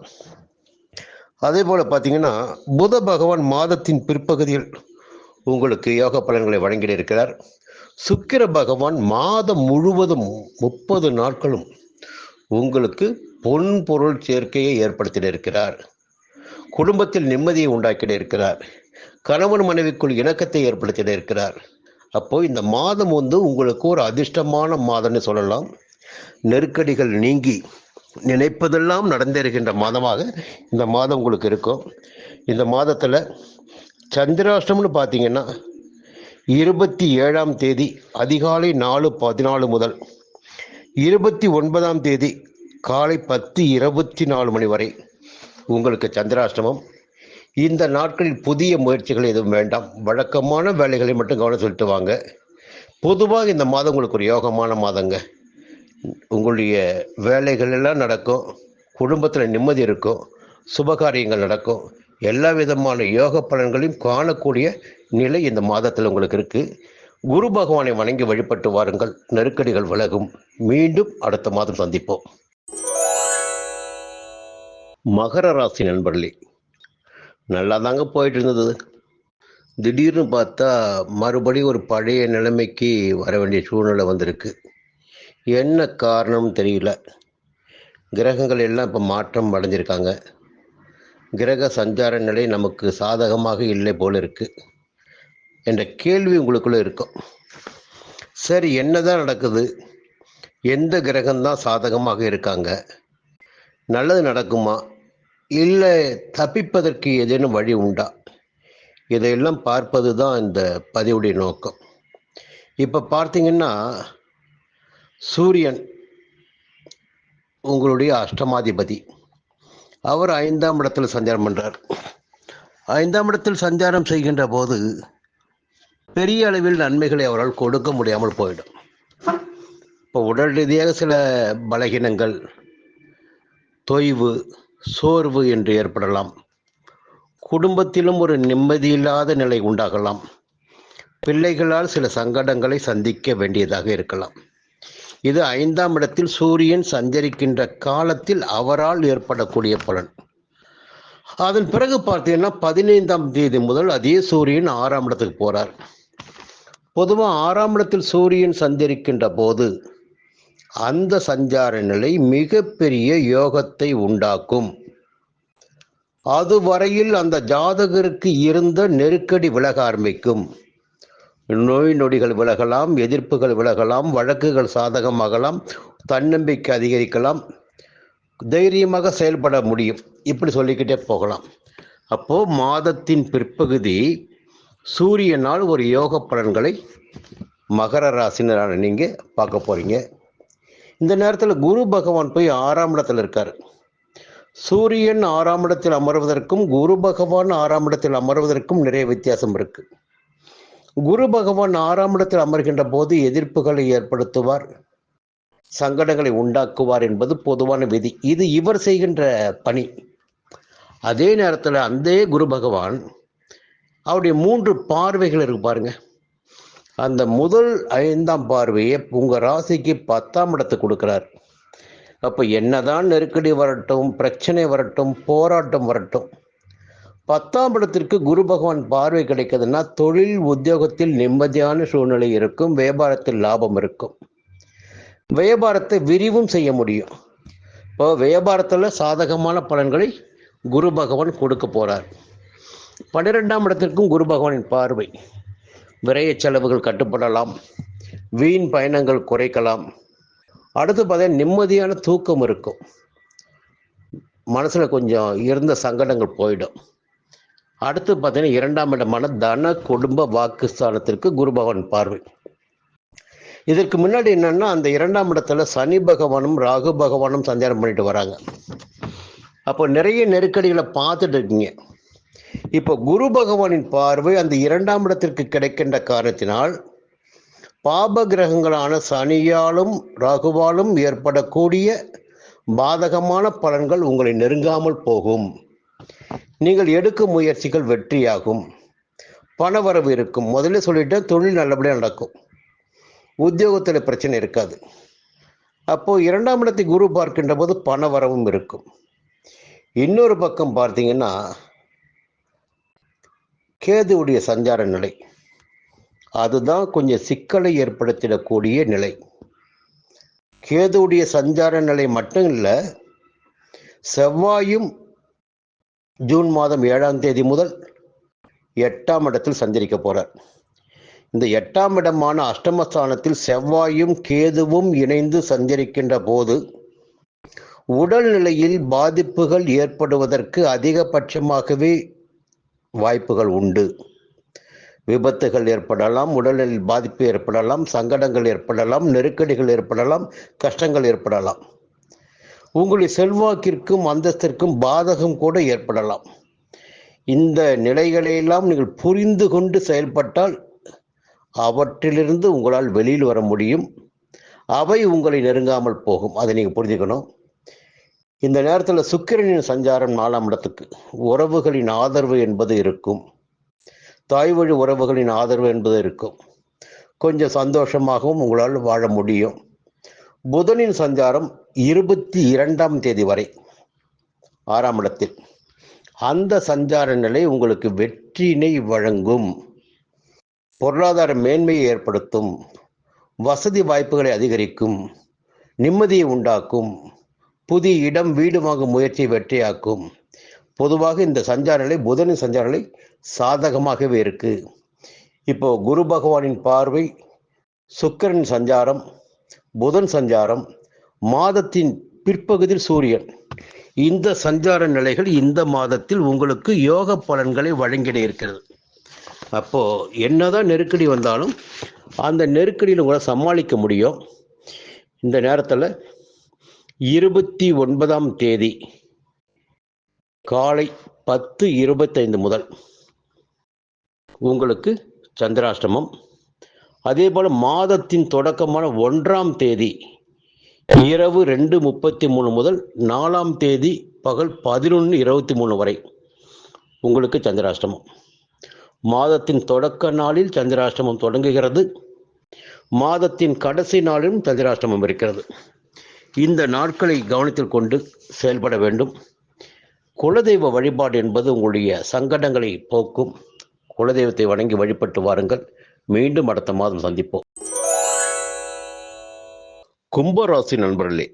அதே போல் பார்த்தீங்கன்னா புத பகவான் மாதத்தின் பிற்பகுதியில் உங்களுக்கு யோக பலன்களை வழங்கிட இருக்கிறார். சுக்கிர பகவான் மாதம் முழுவதும் 30 நாட்களும் உங்களுக்கு பொன் பொருள் சேர்க்கையை ஏற்படுத்திட இருக்கிறார். குடும்பத்தில் நிம்மதியை உண்டாக்கிட இருக்கிறார். கணவன் மனைவிக்குள் இணக்கத்தை ஏற்படுத்திட இருக்கிறார். அப்போ இந்த மாதம் உங்களுக்கு ஒரு அதிர்ஷ்டமான மாதம்னு சொல்லலாம். நெருக்கடிகள் நீங்கி நினைப்பதெல்லாம் நடந்திருக்கின்ற மாதமாக இந்த மாதம் உங்களுக்கு இருக்கும். இந்த மாதத்தில் சந்திராஷ்டமம்னு பார்த்தீங்கன்னா 27ஆம் தேதி அதிகாலை 4:14 முதல் 29ஆம் தேதி காலை 10:24 மணி வரை உங்களுக்கு சந்திராஷ்டமம். இந்த நாட்களில் புதிய முயற்சிகள் எதுவும் வேண்டாம், வழக்கமான வேலைகளை மட்டும் கவனம் செலுத்து வாங்க. பொதுவாக இந்த மாதம் உங்களுக்கு ஒரு யோகமான மாதங்க. உங்களுடைய வேலைகள் எல்லாம் நடக்கும், குடும்பத்தில் நிம்மதி இருக்கும், சுபகாரியங்கள் நடக்கும், எல்லா விதமான யோக பலன்களையும் காணக்கூடிய நிலை இந்த மாதத்தில் உங்களுக்கு இருக்குது. குரு பகவானை வணங்கி வழிபட்டு வாருங்கள், நெருக்கடிகள் விலகும். மீண்டும் அடுத்த மாதம் சந்திப்போம். மகர ராசி நண்பர்களே, நல்லா தாங்க போயிட்டு இருந்தது. திடீர்னு பார்த்தா மறுபடியும் ஒரு பழைய நிலைமைக்கு வர வேண்டிய சூழ்நிலை வந்திருக்கு. என்ன காரணம் தெரியல. கிரகங்கள் எல்லாம் இப்போ மாற்றம் அடைஞ்சிருக்காங்க. கிரக சஞ்சார நிலை நமக்கு சாதகமாக இல்லை போல இருக்கு என்ற கேள்வி உங்களுக்குள்ள இருக்கும். சரி, என்னதான் நடக்குது? எந்த கிரகம்தான் சாதகமாக இருக்காங்க? நல்லது நடக்குமா, இல்லை தப்பிப்பதற்கு ஏதேனும் வழி உண்டா? இதையெல்லாம் பார்ப்பது தான் இந்த பதிவுடைய நோக்கம். இப்போ பார்த்தீங்கன்னா சூரியன் உங்களுடைய அஷ்டமாதிபதி, அவர் 5ஆம் இடத்தில் சஞ்சாரம் பண்ணுறார். 5ஆம் இடத்தில் சஞ்சாரம் செய்கின்ற போது பெரிய அளவில் நன்மைகளை அவரால் கொடுக்க முடியாமல் போயிடும். இப்போ உடல் ரீதியாக சில பலகீனங்கள், தொய்வு, சோர்வு என்று ஏற்படலாம். குடும்பத்திலும் ஒரு நிம்மதியில்லாத நிலை உண்டாகலாம். பிள்ளைகளால் சில சங்கடங்களை சந்திக்க வேண்டியதாக இருக்கலாம். இது 5ஆம் இடத்தில் சூரியன் சஞ்சரிக்கின்ற காலத்தில் அவரால் ஏற்படக்கூடிய பலன். அதன் பிறகு பார்த்தீங்கன்னா 15ஆம் தேதி முதல் அதே சூரியன் 6ஆம் இடத்துக்கு போறார். பொதுவாக 6ஆம் இடத்தில் சூரியன் சஞ்சரிக்கின்ற போது அந்த சஞ்சார நிலை மிகப்பெரிய யோகத்தை உண்டாக்கும். அதுவரையில் அந்த ஜாதகருக்கு இருந்த நெருக்கடி விலக ஆரம்பிக்கும். நோய் நொடிகள் விலகலாம், எதிர்ப்புகள் விலகலாம், வழக்குகள் சாதகமாகலாம், தன்னம்பிக்கை அதிகரிக்கலாம், தைரியமாக செயல்பட முடியும். இப்படி சொல்லிக்கிட்டே போகலாம். அப்போ மாதத்தின் பிற்பகுதி சூரியனால் ஒரு யோக பலன்களை மகர ராசினரான நீங்க பார்க்க போறீங்க. இந்த நேரத்தில் குரு பகவான் போய் 6ஆம் இடத்தில் இருக்கார். சூரியன் 6ஆம் இடத்தில் அமர்வதற்கும் குரு பகவான் 6ஆம் இடத்தில் அமர்வதற்கும் நிறைய வித்தியாசம் இருக்கு. குரு பகவான் 6ஆம் இடத்தில் அமர்கின்ற போது எதிர்ப்புகளை ஏற்படுத்துவார், சங்கடங்களை உண்டாக்குவார் என்பது பொதுவான விதி. இது இவர் செய்கின்ற பணி. அதே நேரத்தில் அந்த குரு பகவான் அவருடைய 3 பார்வைகள் இருக்கு பாருங்க. அந்த முதல் 5ஆம் பார்வையை உங்கள் ராசிக்கு 10ஆம் இடத்துக்கு கொடுக்குறார். அப்போ என்னதான் நெருக்கடி வரட்டும், பிரச்சனை வரட்டும், போராட்டம் வரட்டும், 10ஆம் இடத்திற்கு குரு பகவான் பார்வை கிடைக்குதுன்னா தொழில் உத்தியோகத்தில் நிம்மதியான சூழ்நிலை இருக்கும், வியாபாரத்தில் லாபம் இருக்கும், வியாபாரத்தை விரிவும் செய்ய முடியும். இப்போ வியாபாரத்தில் சாதகமான பலன்களை குரு பகவான் கொடுக்க போகிறார். 12ஆம் இடத்திற்கும் குரு பகவானின் பார்வை. விரைய செலவுகள் கட்டுப்படலாம், வீண் பயணங்கள் குறைக்கலாம். அடுத்து பார்த்தீங்கன்னா நிம்மதியான தூக்கம் இருக்கும், மனசில் கொஞ்சம் இருந்த சங்கடங்கள் போயிடும். அடுத்து பார்த்தீங்கன்னா 2ஆம் இடமான தன குடும்ப வாக்குஸ்தானத்திற்கு குரு பகவான் பார்வை. இதற்கு முன்னாடி என்னன்னா அந்த 2ஆம் இடத்துல சனி பகவானும் ராகு பகவானும் சஞ்சாரம் பண்ணிட்டு வராங்க. அப்போ நிறைய நெருக்கடிகளை பார்த்துட்டு இருக்கீங்க. இப்போ குரு பகவானின் பார்வை அந்த 2ஆம் இடத்திற்கு கிடைக்கின்ற காரணத்தினால் பாப கிரகங்களான சனியாலும் ராகுவாலும் ஏற்படக்கூடிய பாதகமான பலன்கள் உங்களை நெருங்காமல் போகும். நீங்கள் எடுக்கும் முயற்சிகள் வெற்றியாகும், பணவரவு இருக்கும். முதல்ல சொல்லிட்டு தொழில் நல்லபடியாக நடக்கும், உத்தியோகத்தில் பிரச்சனை இருக்காது. அப்போ 2ஆம் இடத்தை குரு பார்க்கின்ற போது பணவரவும் இருக்கும். இன்னொரு பக்கம் பார்த்தீங்கன்னா கேதுவுடைய சஞ்சார நிலை, அதுதான் கொஞ்சம் சிக்கலை ஏற்படுத்திடக்கூடிய நிலை. கேதுவுடைய சஞ்சார நிலை மட்டும் இல்லை, செவ்வாயும் ஜூன் மாதம் 7ஆம் தேதி முதல் 8ஆம் இடத்தில் சஞ்சரிக்க போறார். இந்த 8ஆம் இடமான அஷ்டமஸ்தானத்தில் செவ்வாயும் கேதுவும் இணைந்து சஞ்சரிக்கின்ற போது உடல்நிலையில் பாதிப்புகள் ஏற்படுவதற்கு அதிகபட்சமாகவே வாய்ப்புகள் உண்டு. விபத்துகள் ஏற்படலாம், உடல்நிலையில் பாதிப்பு ஏற்படலாம், சங்கடங்கள் ஏற்படலாம், நெருக்கடிகள் ஏற்படலாம், கஷ்டங்கள் ஏற்படலாம். உங்களுடைய செல்வாக்கிற்கும் அந்தஸ்திற்கும் பாதகம் கூட ஏற்படலாம். இந்த நிலைகளையெல்லாம் நீங்கள் புரிந்து கொண்டு செயல்பட்டால் அவற்றிலிருந்து உங்களால் வெளியில் வர முடியும். அவை உங்களை நெருங்காமல் போகும். அதை நீங்கள் புரிஞ்சுக்கணும். இந்த நேரத்தில் சுக்கிரனின் சஞ்சாரம் 4ஆம் இடத்துக்கு, உறவுகளின் ஆதரவு என்பது இருக்கும், தாய் வழி உறவுகளின் ஆதரவு என்பது இருக்கும். கொஞ்சம் சந்தோஷமாகவும் உங்களால் வாழ முடியும். புதனின் சஞ்சாரம் 22ஆம் தேதி வரை 6ஆம் இடத்தில். அந்த சஞ்சார நிலை உங்களுக்கு வெற்றியினை வழங்கும், பொருளாதார மேன்மையை ஏற்படுத்தும், வசதி வாய்ப்புகளை அதிகரிக்கும், நிம்மதியை உண்டாக்கும், புதிய இடம் வீடு வாங்கும் முயற்சியை வெற்றியாக்கும். பொதுவாக இந்த சஞ்சார நிலை, புதனின் சஞ்சார நிலை சாதகமாகவே இருக்கு. இப்போ குரு பகவானின் பார்வை, சுக்கிரன் சஞ்சாரம், புதன் சஞ்சாரம், மாதத்தின் பிற்பகுதியில் சூரியன், இந்த சஞ்சார நிலைகள் இந்த மாதத்தில் உங்களுக்கு யோக பலன்களை வழங்கிட இருக்கிறது. அப்போ என்னதான் நெருக்கடி வந்தாலும் அந்த நெருக்கடியில் உங்களை சமாளிக்க முடியும். இந்த நேரத்தில் 29ஆம் தேதி காலை 10:25 முதல் உங்களுக்கு சந்திராஷ்டமம். அதே போல் மாதத்தின் தொடக்கமான 1ஆம் தேதி இரவு 2:33 முதல் 4ஆம் தேதி பகல் 11:23 வரை உங்களுக்கு சந்திராஷ்டமம். மாதத்தின் தொடக்க நாளில் சந்திராஷ்டமம் தொடங்குகிறது, மாதத்தின் கடைசி நாளிலும் சந்திராஷ்டமம் இருக்கிறது. இந்த நாட்களை கவனத்தில் கொண்டு செயல்பட வேண்டும். குலதெய்வ வழிபாடு என்பது உங்களுடைய சங்கடங்களை போக்கும். குலதெய்வத்தை வணங்கி வழிபட்டு வாருங்கள். மீண்டும் அடுத்த மாதம் சந்திப்போம். கும்பராசி நண்பர்களே,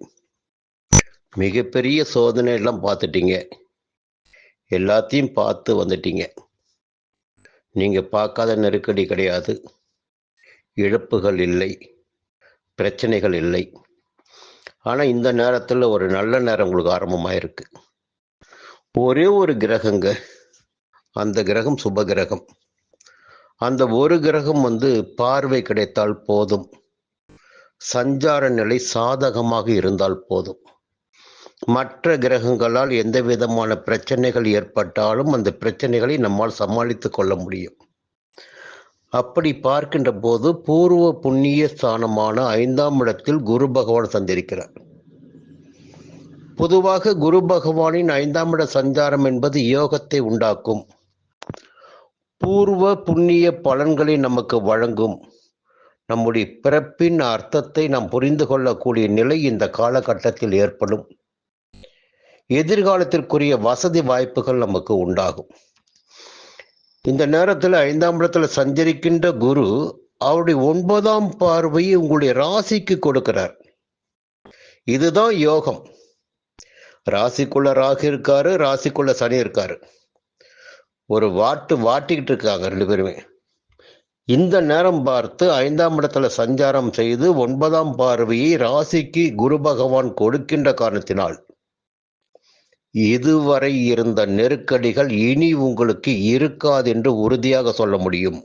மிகப்பெரிய சோதனை எல்லாம் பார்த்துட்டீங்க, எல்லாத்தையும் பார்த்து வந்துட்டீங்க. நீங்க பார்க்காத நெருக்கடி கிடையாது, இழப்புகள் இல்லை, பிரச்சனைகள் இல்லை. ஆனால் இந்த நேரத்தில் ஒரு நல்ல நேரம் உங்களுக்கு ஆரம்பமாயிருக்கு. ஒரே ஒரு கிரகங்க, அந்த கிரகம் சுப கிரகம். அந்த ஒரு கிரகம் பார்வை கிடைத்தால் போதும், சஞ்சார நிலை சாதகமாக இருந்தால் போதும். மற்ற கிரகங்களால் எந்த விதமான பிரச்சனைகள் ஏற்பட்டாலும் அந்த பிரச்சனைகளை நம்மால் சமாளித்து கொள்ள முடியும். அப்படி பார்க்கின்ற போது பூர்வ புண்ணிய ஸ்தானமான 5ஆம் இடத்தில் குரு பகவான் சஞ்சரிக்கிறார். பொதுவாக குரு பகவானின் 5ஆம் இட சஞ்சாரம் என்பது யோகத்தை உண்டாக்கும், பூர்வ புண்ணிய பலன்களை நமக்கு வழங்கும். நம்முடைய பிறப்பின் அர்த்தத்தை நாம் புரிந்து கொள்ளக்கூடிய நிலை இந்த காலகட்டத்தில் ஏற்படும். எதிர்காலத்திற்குரிய வசதி வாய்ப்புகள் நமக்கு உண்டாகும். இந்த நேரத்தில் 5ஆம் இடத்துல சஞ்சரிக்கின்ற குரு அவருடைய 9ஆம் பார்வையை உங்களுடைய ராசிக்கு கொடுக்கிறார். இதுதான் யோகம். ராசிக்குள்ள ராகு இருக்காரு, ராசிக்குள்ள சனி இருக்காரு. ஒரு வாட்டிக்கிட்டு இருக்காங்க ரெண்டு பேருமே. இந்த நேரம் பார்த்து 5ஆம் இடத்துல சஞ்சாரம் செய்து 9ஆம் பார்வையை ராசிக்கு குரு பகவான் கொடுக்கின்ற காரணத்தினால் இதுவரை இருந்த நெருக்கடிகள் இனி உங்களுக்கு இருக்காது என்று உறுதியாக சொல்ல முடியும்.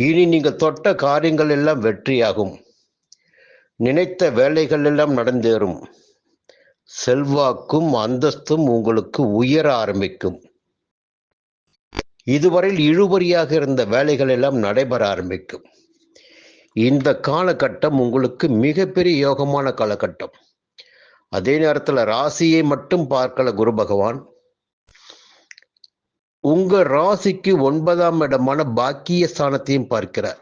இனி நீங்கள் தொட்ட காரியங்கள் எல்லாம் வெற்றியாகும். நினைத்த வேலைகள் எல்லாம் நடந்தேறும். செல்வாக்கும் அந்தஸ்தும் உங்களுக்கு உயர ஆரம்பிக்கும். இதுவரையில் இழுபறியாக இருந்த வேலைகள் எல்லாம் நடைபெற ஆரம்பிக்கும். இந்த காலகட்டம் உங்களுக்கு மிகப்பெரிய யோகமான காலகட்டம். அதே நேரத்தில் ராசியை மட்டும் பார்க்கல குரு பகவான், உங்க ராசிக்கு 9ஆம் இடமான பாக்கிய ஸ்தானத்தையும் பார்க்கிறார்.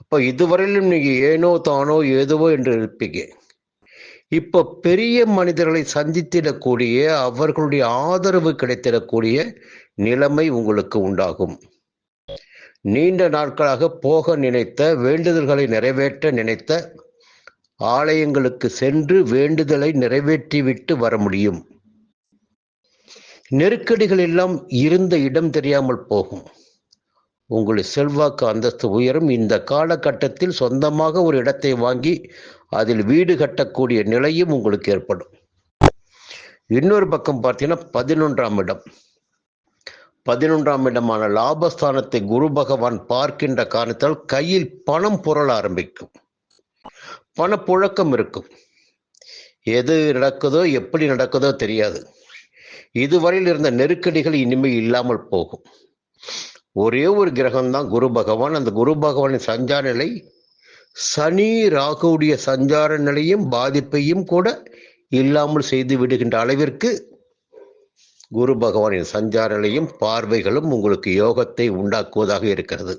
அப்ப இதுவரையிலும் நீங்க ஏனோ தானோ ஏதுவோ என்று இருப்பீங்க. இப்ப பெரிய மனிதர்களை சந்தித்திடக்கூடிய, அவர்களுடைய ஆதரவு கிடைத்திடக்கூடிய நிலைமை உங்களுக்கு உண்டாகும். நீண்ட நாட்களாக போக நினைத்த, வேண்டுதல்களை நிறைவேற்ற நினைத்த ஆலயங்களுக்கு சென்று வேண்டுதலை நிறைவேற்றிவிட்டு வர முடியும். நெருக்கடிகள் எல்லாம் இருந்த இடம் தெரியாமல் போகும். உங்களுடைய செல்வாக்கு அந்தஸ்து உயரும். இந்த காலகட்டத்தில் சொந்தமாக ஒரு இடத்தை வாங்கி அதில் வீடு கட்டக்கூடிய நிலையும் உங்களுக்கு ஏற்படும். இன்னொரு பக்கம் பார்த்தீங்கன்னா 11ஆம் இடம், 11ஆம் இடமான லாபஸ்தானத்தை குரு பகவான் பார்க்கின்ற காரணத்தால் கையில் பணம் புரள ஆரம்பிக்கும். பணப்புழக்கம் இருக்கும். எது நடக்குதோ எப்படி நடக்குதோ தெரியாது. இதுவரையில் இருந்த நெருக்கடிகள் இனிமேல் இல்லாமல் போகும். ஒரே ஒரு கிரகம்தான் குரு பகவான். அந்த குரு பகவானின் சஞ்சார நிலை சனி ராகுடைய சஞ்சார நிலையும் பாதிப்பையும் கூட இல்லாமல் செய்து விடுகின்ற அளவிற்கு குரு பகவானின் சஞ்சார நிலையும் பார்வைகளும் உங்களுக்கு யோகத்தை உண்டாக்குவதாக இருக்கிறது.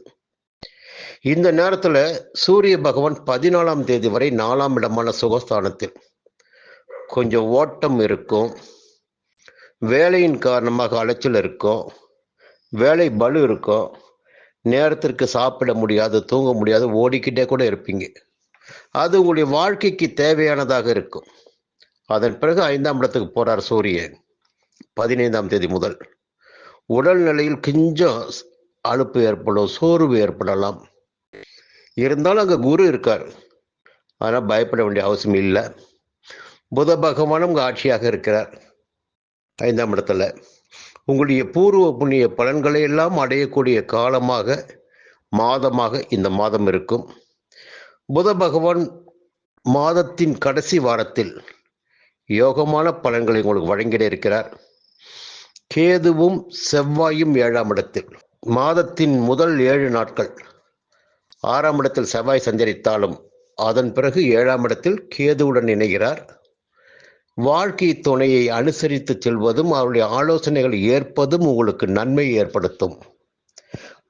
இந்த நேரத்தில் சூரிய பகவான் 14ஆம் தேதி வரை 4ஆம் இடமான சுகஸ்தானத்தில் கொஞ்சம் ஓட்டம் இருக்கும். வேலையின் காரணமாக அலைச்சல் இருக்கும். வேலை பளு இருக்கும். நேரத்திற்கு சாப்பிட முடியாது, தூங்க முடியாது, ஓடிக்கிட்டே கூட இருப்பீங்க. அது உங்களுடைய வாழ்க்கைக்கு தேவையானதாக இருக்கும். அதன் பிறகு 5ஆம் இடத்துக்கு போறார் சூரியன் 15ஆம் தேதி முதல். உடல் நிலையில் கொஞ்சம் அலுப்பு ஏற்படும், சோர்வு ஏற்படலாம். இருந்தாலும் அங்கே குரு இருக்கார், ஆனால் பயப்பட வேண்டிய அவசியம் இல்லை. புத பகவானும் ஆட்சியாக இருக்கிறார் 5ஆம் இடத்துல. உங்களுடைய பூர்வ புண்ணிய பலன்களை எல்லாம் அடையக்கூடிய காலமாக, மாதமாக இந்த மாதம் இருக்கும். புத பகவான் மாதத்தின் கடைசி வாரத்தில் யோகமான பலன்களை உங்களுக்கு வழங்கிட இருக்கிறார். கேதுவும் செவ்வாயும் 7ஆம் இடத்தில். மாதத்தின் முதல் 7 நாட்கள் 6ஆம் இடத்தில் செவ்வாய் சஞ்சரித்தாலும் அதன் பிறகு 7ஆம் இடத்தில் கேதுவுடன் இணைகிறார். வாழ்க்கை துணையை அனுசரித்து செல்வதும் அவருடைய ஆலோசனைகள் ஏற்பதும் உங்களுக்கு நன்மை ஏற்படுத்தும்.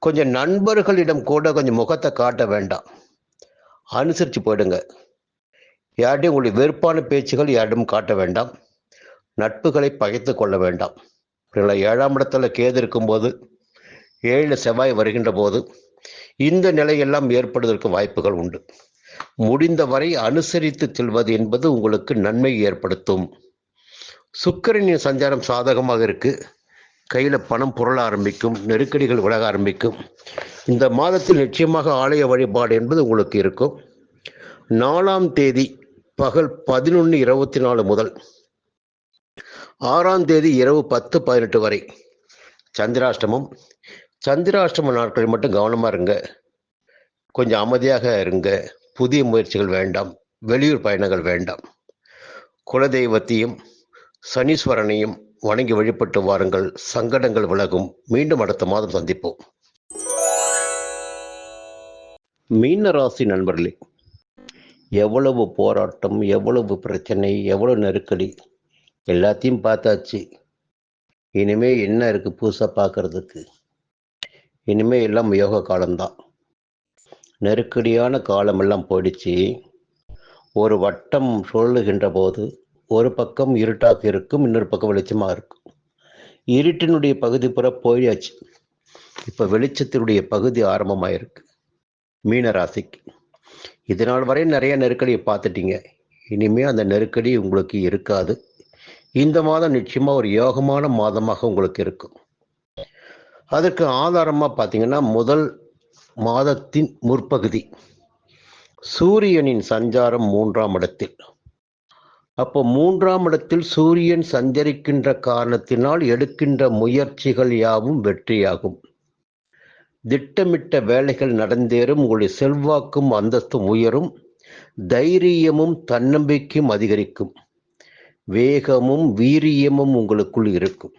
கொஞ்சம் நண்பர்களிடம் கூட கொஞ்சம் முகத்தை காட்ட வேண்டாம், அனுசரித்து போயிடுங்க. யார்டையும் உங்களுடைய வெறுப்பான பேச்சுகள் யாரிடம் காட்ட வேண்டாம். நட்புகளை பகைத்து கொள்ள வேண்டாம். 7ஆம் இடத்துல கேது இருக்கும்போது 7 செவ்வாய் வருகின்ற போது இந்த நிலையெல்லாம் ஏற்படுவதற்கு வாய்ப்புகள் உண்டு. முடிந்தவரை அனுசரித்து செல்வது என்பது உங்களுக்கு நன்மை ஏற்படுத்தும். சுக்கிரனின் சஞ்சாரம் சாதகமாக இருக்கு. கையில் பணம் புரள ஆரம்பிக்கும், நெருக்கடிகள் விலக ஆரம்பிக்கும். இந்த மாதத்தில் நிச்சயமாக ஆலய வழிபாடு என்பது உங்களுக்கு இருக்கும். 4ஆம் தேதி பகல் 11:24 முதல் 6ஆம் தேதி இரவு 10:18 வரை சந்திராஷ்டமம். சந்திராஷ்டம நாட்களில் மட்டும் கவனமாக இருங்க, கொஞ்சம் அமைதியாக இருங்க. புதிய முயற்சிகள் வேண்டாம், வெளியூர் பயணங்கள் வேண்டாம். குலதெய்வத்தையும் சனீஸ்வரனையும் வணங்கி வழிபட்டு வாருங்கள். சங்கடங்கள் விலகும். மீண்டும் அடுத்த மாதம் சந்திப்போம். மீன ராசி நண்பர்களே, எவ்வளவு போராட்டம், எவ்வளவு பிரச்சனை, எவ்வளவு நெருக்கடி, எல்லாத்தையும் பார்த்தாச்சு. இனிமே என்ன இருக்கு புதுசா பார்க்கறதுக்கு? இனிமே எல்லாம் யோக காலம்தான். நெருக்கடியான காலமெல்லாம் போயிடுச்சு. ஒரு வட்டம் சொல்லுகின்ற போது ஒரு பக்கம் இருட்டாக இருக்கும், இன்னொரு பக்கம் வெளிச்சமா இருக்கும். இருட்டினுடைய பகுதி புற போயாச்சு. இப்ப வெளிச்சத்தினுடைய பகுதி ஆரம்பமாயிருக்கு மீன ராசிக்கு. இதனால் வரை நிறைய நெருக்கடியை பார்த்துட்டீங்க. இனிமே அந்த நெருக்கடி உங்களுக்கு இருக்காது. இந்த மாதம் நிச்சயமா ஒரு யோகமான மாதமாக உங்களுக்கு இருக்கும். அதற்கு ஆதாரமா பார்த்தீங்கன்னா, முதல் மாதத்தின் முற்பகுதி சூரியனின் சஞ்சாரம் 3ஆம் இடத்தில். அப்போ 3ஆம் இடத்தில் சூரியன் சஞ்சரிக்கின்ற காரணத்தினால் எடுக்கின்ற முயற்சிகள் யாவும் வெற்றியாகும். திட்டமிட்ட வேலைகள் நடந்தேறும். உங்களுடைய செல்வாக்கும் அந்தஸ்தும் உயரும். தைரியமும் தன்னம்பிக்கையும் அதிகரிக்கும். வேகமும் வீரியமும் உங்களுக்குள் இருக்கும்.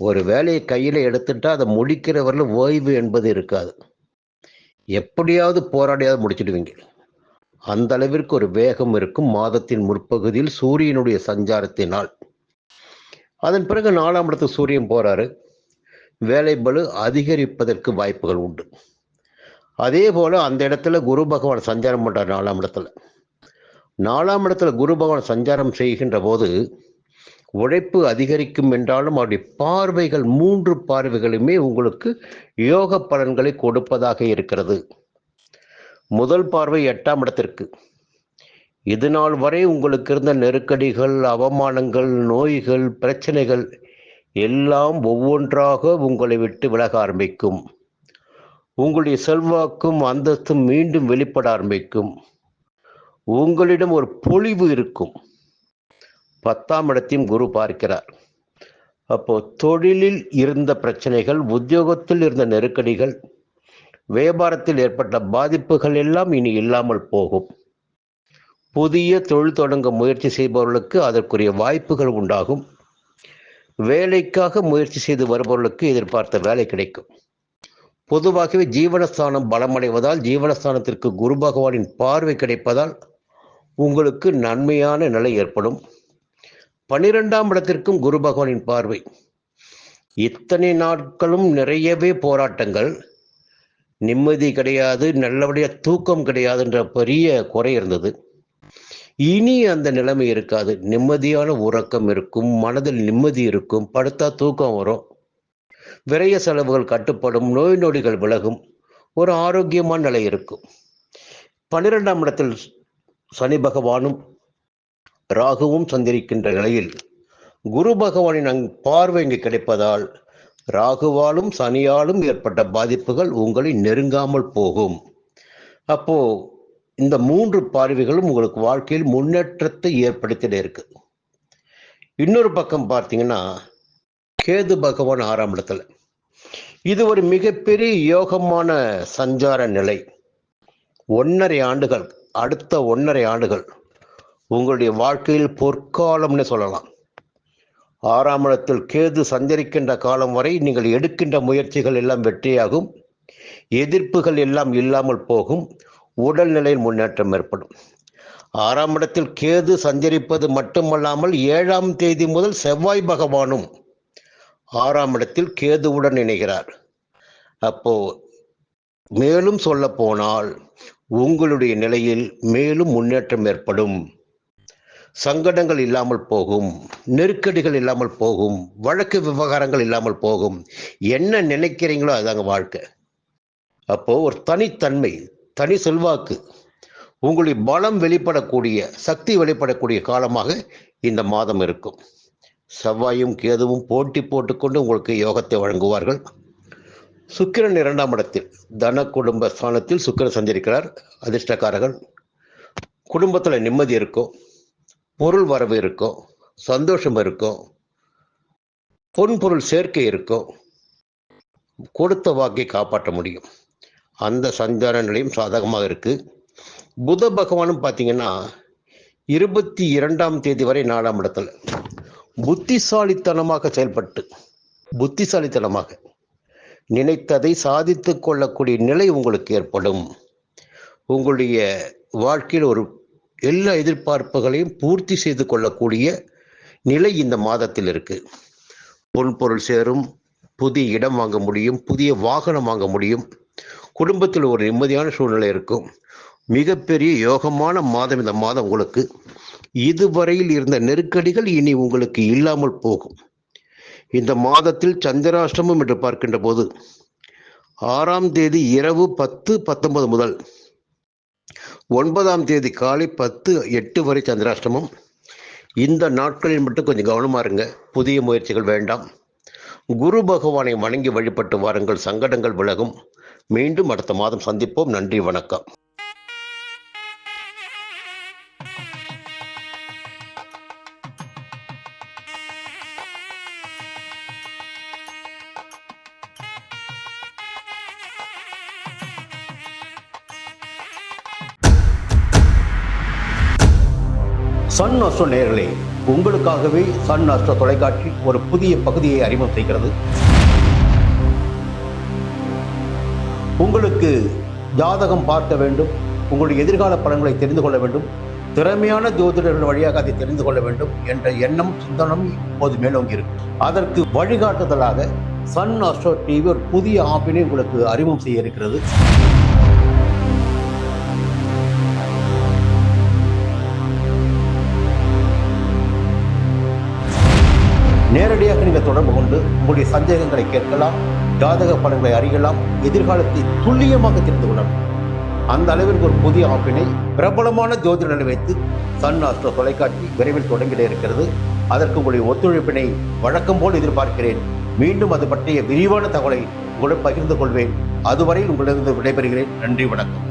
ஒரு வேலையை கையில் எடுத்துட்டா அதை முடிக்கிறவரில் ஓய்வு என்பது இருக்காது. எப்படியாவது போராடியாவது முடிச்சிடுவீங்க. அந்த அளவிற்கு ஒரு வேகம் இருக்கும் மாதத்தின் முற்பகுதியில் சூரியனுடைய சஞ்சாரத்தினால். அதன் பிறகு 4ஆம் இடத்துக்கு சூரியன் போறாரு. வேலை பளு அதிகரிப்பதற்கு வாய்ப்புகள் உண்டு. அதே போல அந்த இடத்துல குரு பகவான் சஞ்சாரம் பண்றார் 4ஆம் இடத்துல. 4ஆம் இடத்துல குரு பகவான் சஞ்சாரம் செய்கின்ற போது உழைப்பு அதிகரிக்கும் என்றாலும் அவருடைய பார்வைகள் 3 பார்வைகளுமே உங்களுக்கு யோக பலன்களை கொடுப்பதாக இருக்கிறது. முதல் பார்வை 8ஆம் இடத்திற்கு. இது நாள் வரை உங்களுக்கு இருந்த நெருக்கடிகள், அவமானங்கள், நோய்கள், பிரச்சனைகள் எல்லாம் ஒவ்வொன்றாக உங்களை விட்டு விலக ஆரம்பிக்கும். உங்களுடைய செல்வாக்கும் அந்தஸ்தும் மீண்டும் வெளிப்பட ஆரம்பிக்கும். உங்களிடம் ஒரு பொலிவு இருக்கும். 10ஆம் இடத்தையும் குரு பார்க்கிறார். அப்போ தொழிலில் இருந்த பிரச்சனைகள், உத்தியோகத்தில் இருந்த நெருக்கடிகள், வியாபாரத்தில் ஏற்பட்ட பாதிப்புகள் எல்லாம் இனி இல்லாமல் போகும். புதிய தொழில் தொடங்க முயற்சி செய்பவர்களுக்கு அதற்குரிய வாய்ப்புகள் உண்டாகும். வேலைக்காக முயற்சி செய்து வருபவர்களுக்கு எதிர்பார்த்த வேலை கிடைக்கும். பொதுவாகவே ஜீவனஸ்தானம் பலமடைவதால், ஜீவனஸ்தானத்திற்கு குரு பகவானின் பார்வை கிடைப்பதால் உங்களுக்கு நன்மையான நிலை ஏற்படும். 12ஆம் இடத்திற்கும் குரு பகவானின் பார்வை. இத்தனை நாட்களும் நிறையவே போராட்டங்கள், நிம்மதி கிடையாது, நல்லபடியாக தூக்கம் கிடையாது என்ற பெரிய குறை இருந்தது. இனி அந்த நிலைமை இருக்காது. நிம்மதியான உறக்கம் இருக்கும், மனதில் நிம்மதி இருக்கும், படுத்தா தூக்கம் வரும், விரய செலவுகள் கட்டுப்படும், நோய் நொடிகள் விலகும், ஒரு ஆரோக்கியமான நிலை இருக்கும். 12ஆம் இடத்தில் சனி பகவானும் ராகுவும் சந்திரிக்கின்ற நிலையில் குரு பகவானின் பார்வை இங்கு கிடைப்பதால் ராகுவாலும் சனியாலும் ஏற்பட்ட பாதிப்புகள் உங்களை நெருங்காமல் போகும். அப்போ இந்த 3 பார்வைகளும் உங்களுக்கு வாழ்க்கையில் முன்னேற்றத்தை ஏற்படுத்திட இருக்கு. இன்னொரு பக்கம் பார்த்தீங்கன்னா, கேது பகவான் 6ஆம் இடத்துல. இது ஒரு மிகப்பெரிய யோகமான சஞ்சார நிலை. 1.5 ஆண்டுகள், அடுத்த 1.5 ஆண்டுகள் உங்களுடைய வாழ்க்கையில் பொற்காலம்னு சொல்லலாம். 6ஆம் இடத்தில் கேது சஞ்சரிக்கின்ற காலம் வரை நீங்கள் எடுக்கின்ற முயற்சிகள் எல்லாம் வெற்றியாகும். எதிர்ப்புகள் எல்லாம் இல்லாமல் போகும். உடல்நிலையில் முன்னேற்றம் ஏற்படும். 6ஆம் இடத்தில் கேது சஞ்சரிப்பது மட்டுமல்லாமல் 7ஆம் தேதி முதல் செவ்வாய் பகவானும் 6ஆம் இடத்தில் கேதுவுடன் இணைகிறார். அப்போ மேலும் சொல்ல போனால் உங்களுடைய நிலையில் மேலும் முன்னேற்றம் ஏற்படும். சங்கடங்கள் இல்லாமல் போகும், நெருக்கடிகள் இல்லாமல் போகும், வழக்கு விவகாரங்கள் இல்லாமல் போகும். என்ன நினைக்கிறீங்களோ அதாங்க வாழ்க்கை. அப்போ ஒரு தனித்தன்மை, தனி செல்வாக்கு, உங்களுடைய பலம் வெளிப்படக்கூடிய, சக்தி வெளிப்படக்கூடிய காலமாக இந்த மாதம் இருக்கும். செவ்வாயும் கேதுவும் போட்டி போட்டுக்கொண்டு உங்களுக்கு யோகத்தை வழங்குவார்கள். சுக்கிரன் 2ஆம் இடத்தில் தன குடும்ப ஸ்தானத்தில் சுக்கிரன் சஞ்சரிக்கிறார். அதிர்ஷ்டக்காரர்கள். குடும்பத்தில் நிம்மதி இருக்கும், பொருள் வரவு இருக்கும், சந்தோஷம் இருக்கும், பொன்பொருள் சேர்க்கை இருக்கும், கொடுத்த வாக்கை காப்பாற்ற முடியும். அந்த சஞ்சார நிலையும் சாதகமாக இருக்கு. புத பகவானும் பார்த்தீங்கன்னா 22ஆம் தேதி வரை 4ஆம் இடத்துல புத்திசாலித்தனமாக செயல்பட்டு, புத்திசாலித்தனமாக நினைத்ததை சாதித்துக் கொள்ளக்கூடிய நிலை உங்களுக்கு ஏற்படும். உங்களுடைய வாழ்க்கையில் ஒரு எல்லா எதிர்பார்ப்புகளையும் பூர்த்தி செய்து கொள்ளக்கூடிய நிலை இந்த மாதத்தில் இருக்கு. பொருள் சேரும், புதிய இடம் வாங்க முடியும், புதிய வாகனம் வாங்க முடியும், குடும்பத்தில் ஒரு நிம்மதியான சூழ்நிலை இருக்கும். மிகப்பெரிய யோகமான மாதம் இந்த மாதம் உங்களுக்கு. இதுவரையில் இருந்த நெருக்கடிகள் இனி உங்களுக்கு இல்லாமல் போகும். இந்த மாதத்தில் சந்திராஷ்டமம் என்று பார்க்கின்ற போது 6ஆம் தேதி இரவு 10:19 முதல் 9ஆம் தேதி காலை 10:08 வரை சந்திராஷ்டமம். இந்த நாட்களில் மட்டும் கொஞ்சம் கவனமா இருங்க. புதிய முயற்சிகள் வேண்டாம். குரு பகவானை வணங்கி வழிபட்டு வாருங்கள், சங்கடங்கள் விலகும். மீண்டும் அடுத்த மாதம் சந்திப்போம். நன்றி, வணக்கம். சன் அஸ்ட்ரோ நேயர்களே, உங்களுக்காகவே சன் அஸ்ட்ரோ தொலைக்காட்சி ஒரு புதிய பகுதியை அறிமுகம் செய்கிறது. உங்களுக்கு ஜாதகம் பார்க்க வேண்டும், உங்களுடைய எதிர்கால பலன்களை தெரிந்து கொள்ள வேண்டும், திறமையான ஜோதிடர்கள் வழியாக அதை தெரிந்து கொள்ள வேண்டும் என்ற எண்ணம் சிந்தனம் இப்போது மேலோங்கி இருக்கு. அதற்கு வழிகாட்டுதலாக சன் அஸ்ட்ரோ டிவி ஒரு புதிய ஆப்பினை உங்களுக்கு அறிமுகம் செய்ய இருக்கிறது. நேரடியாக நீங்கள் தொடர்பு கொண்டு உங்களுடைய சந்தேகங்களை கேட்கலாம், ஜாதக பலன்களை அறியலாம், எதிர்காலத்தை துல்லியமாக தெரிந்து கொள்ளலாம். அந்த அளவிற்கு ஒரு புதிய ஆப்பினை பிரபலமான ஜோதிடர்களை வைத்து சன் அஸ்ட்ரோ தொலைக்காட்சி விரைவில் தொடங்கிட இருக்கிறது. அதற்கு உங்களுடைய ஒத்துழைப்பினை வழக்கம் போல் எதிர்பார்க்கிறேன். மீண்டும் அது பற்றிய விரிவான தகவலை உங்களுடன் பகிர்ந்து கொள்வேன். அதுவரை உங்களிடம் விடைபெறுகிறேன். நன்றி, வணக்கம்.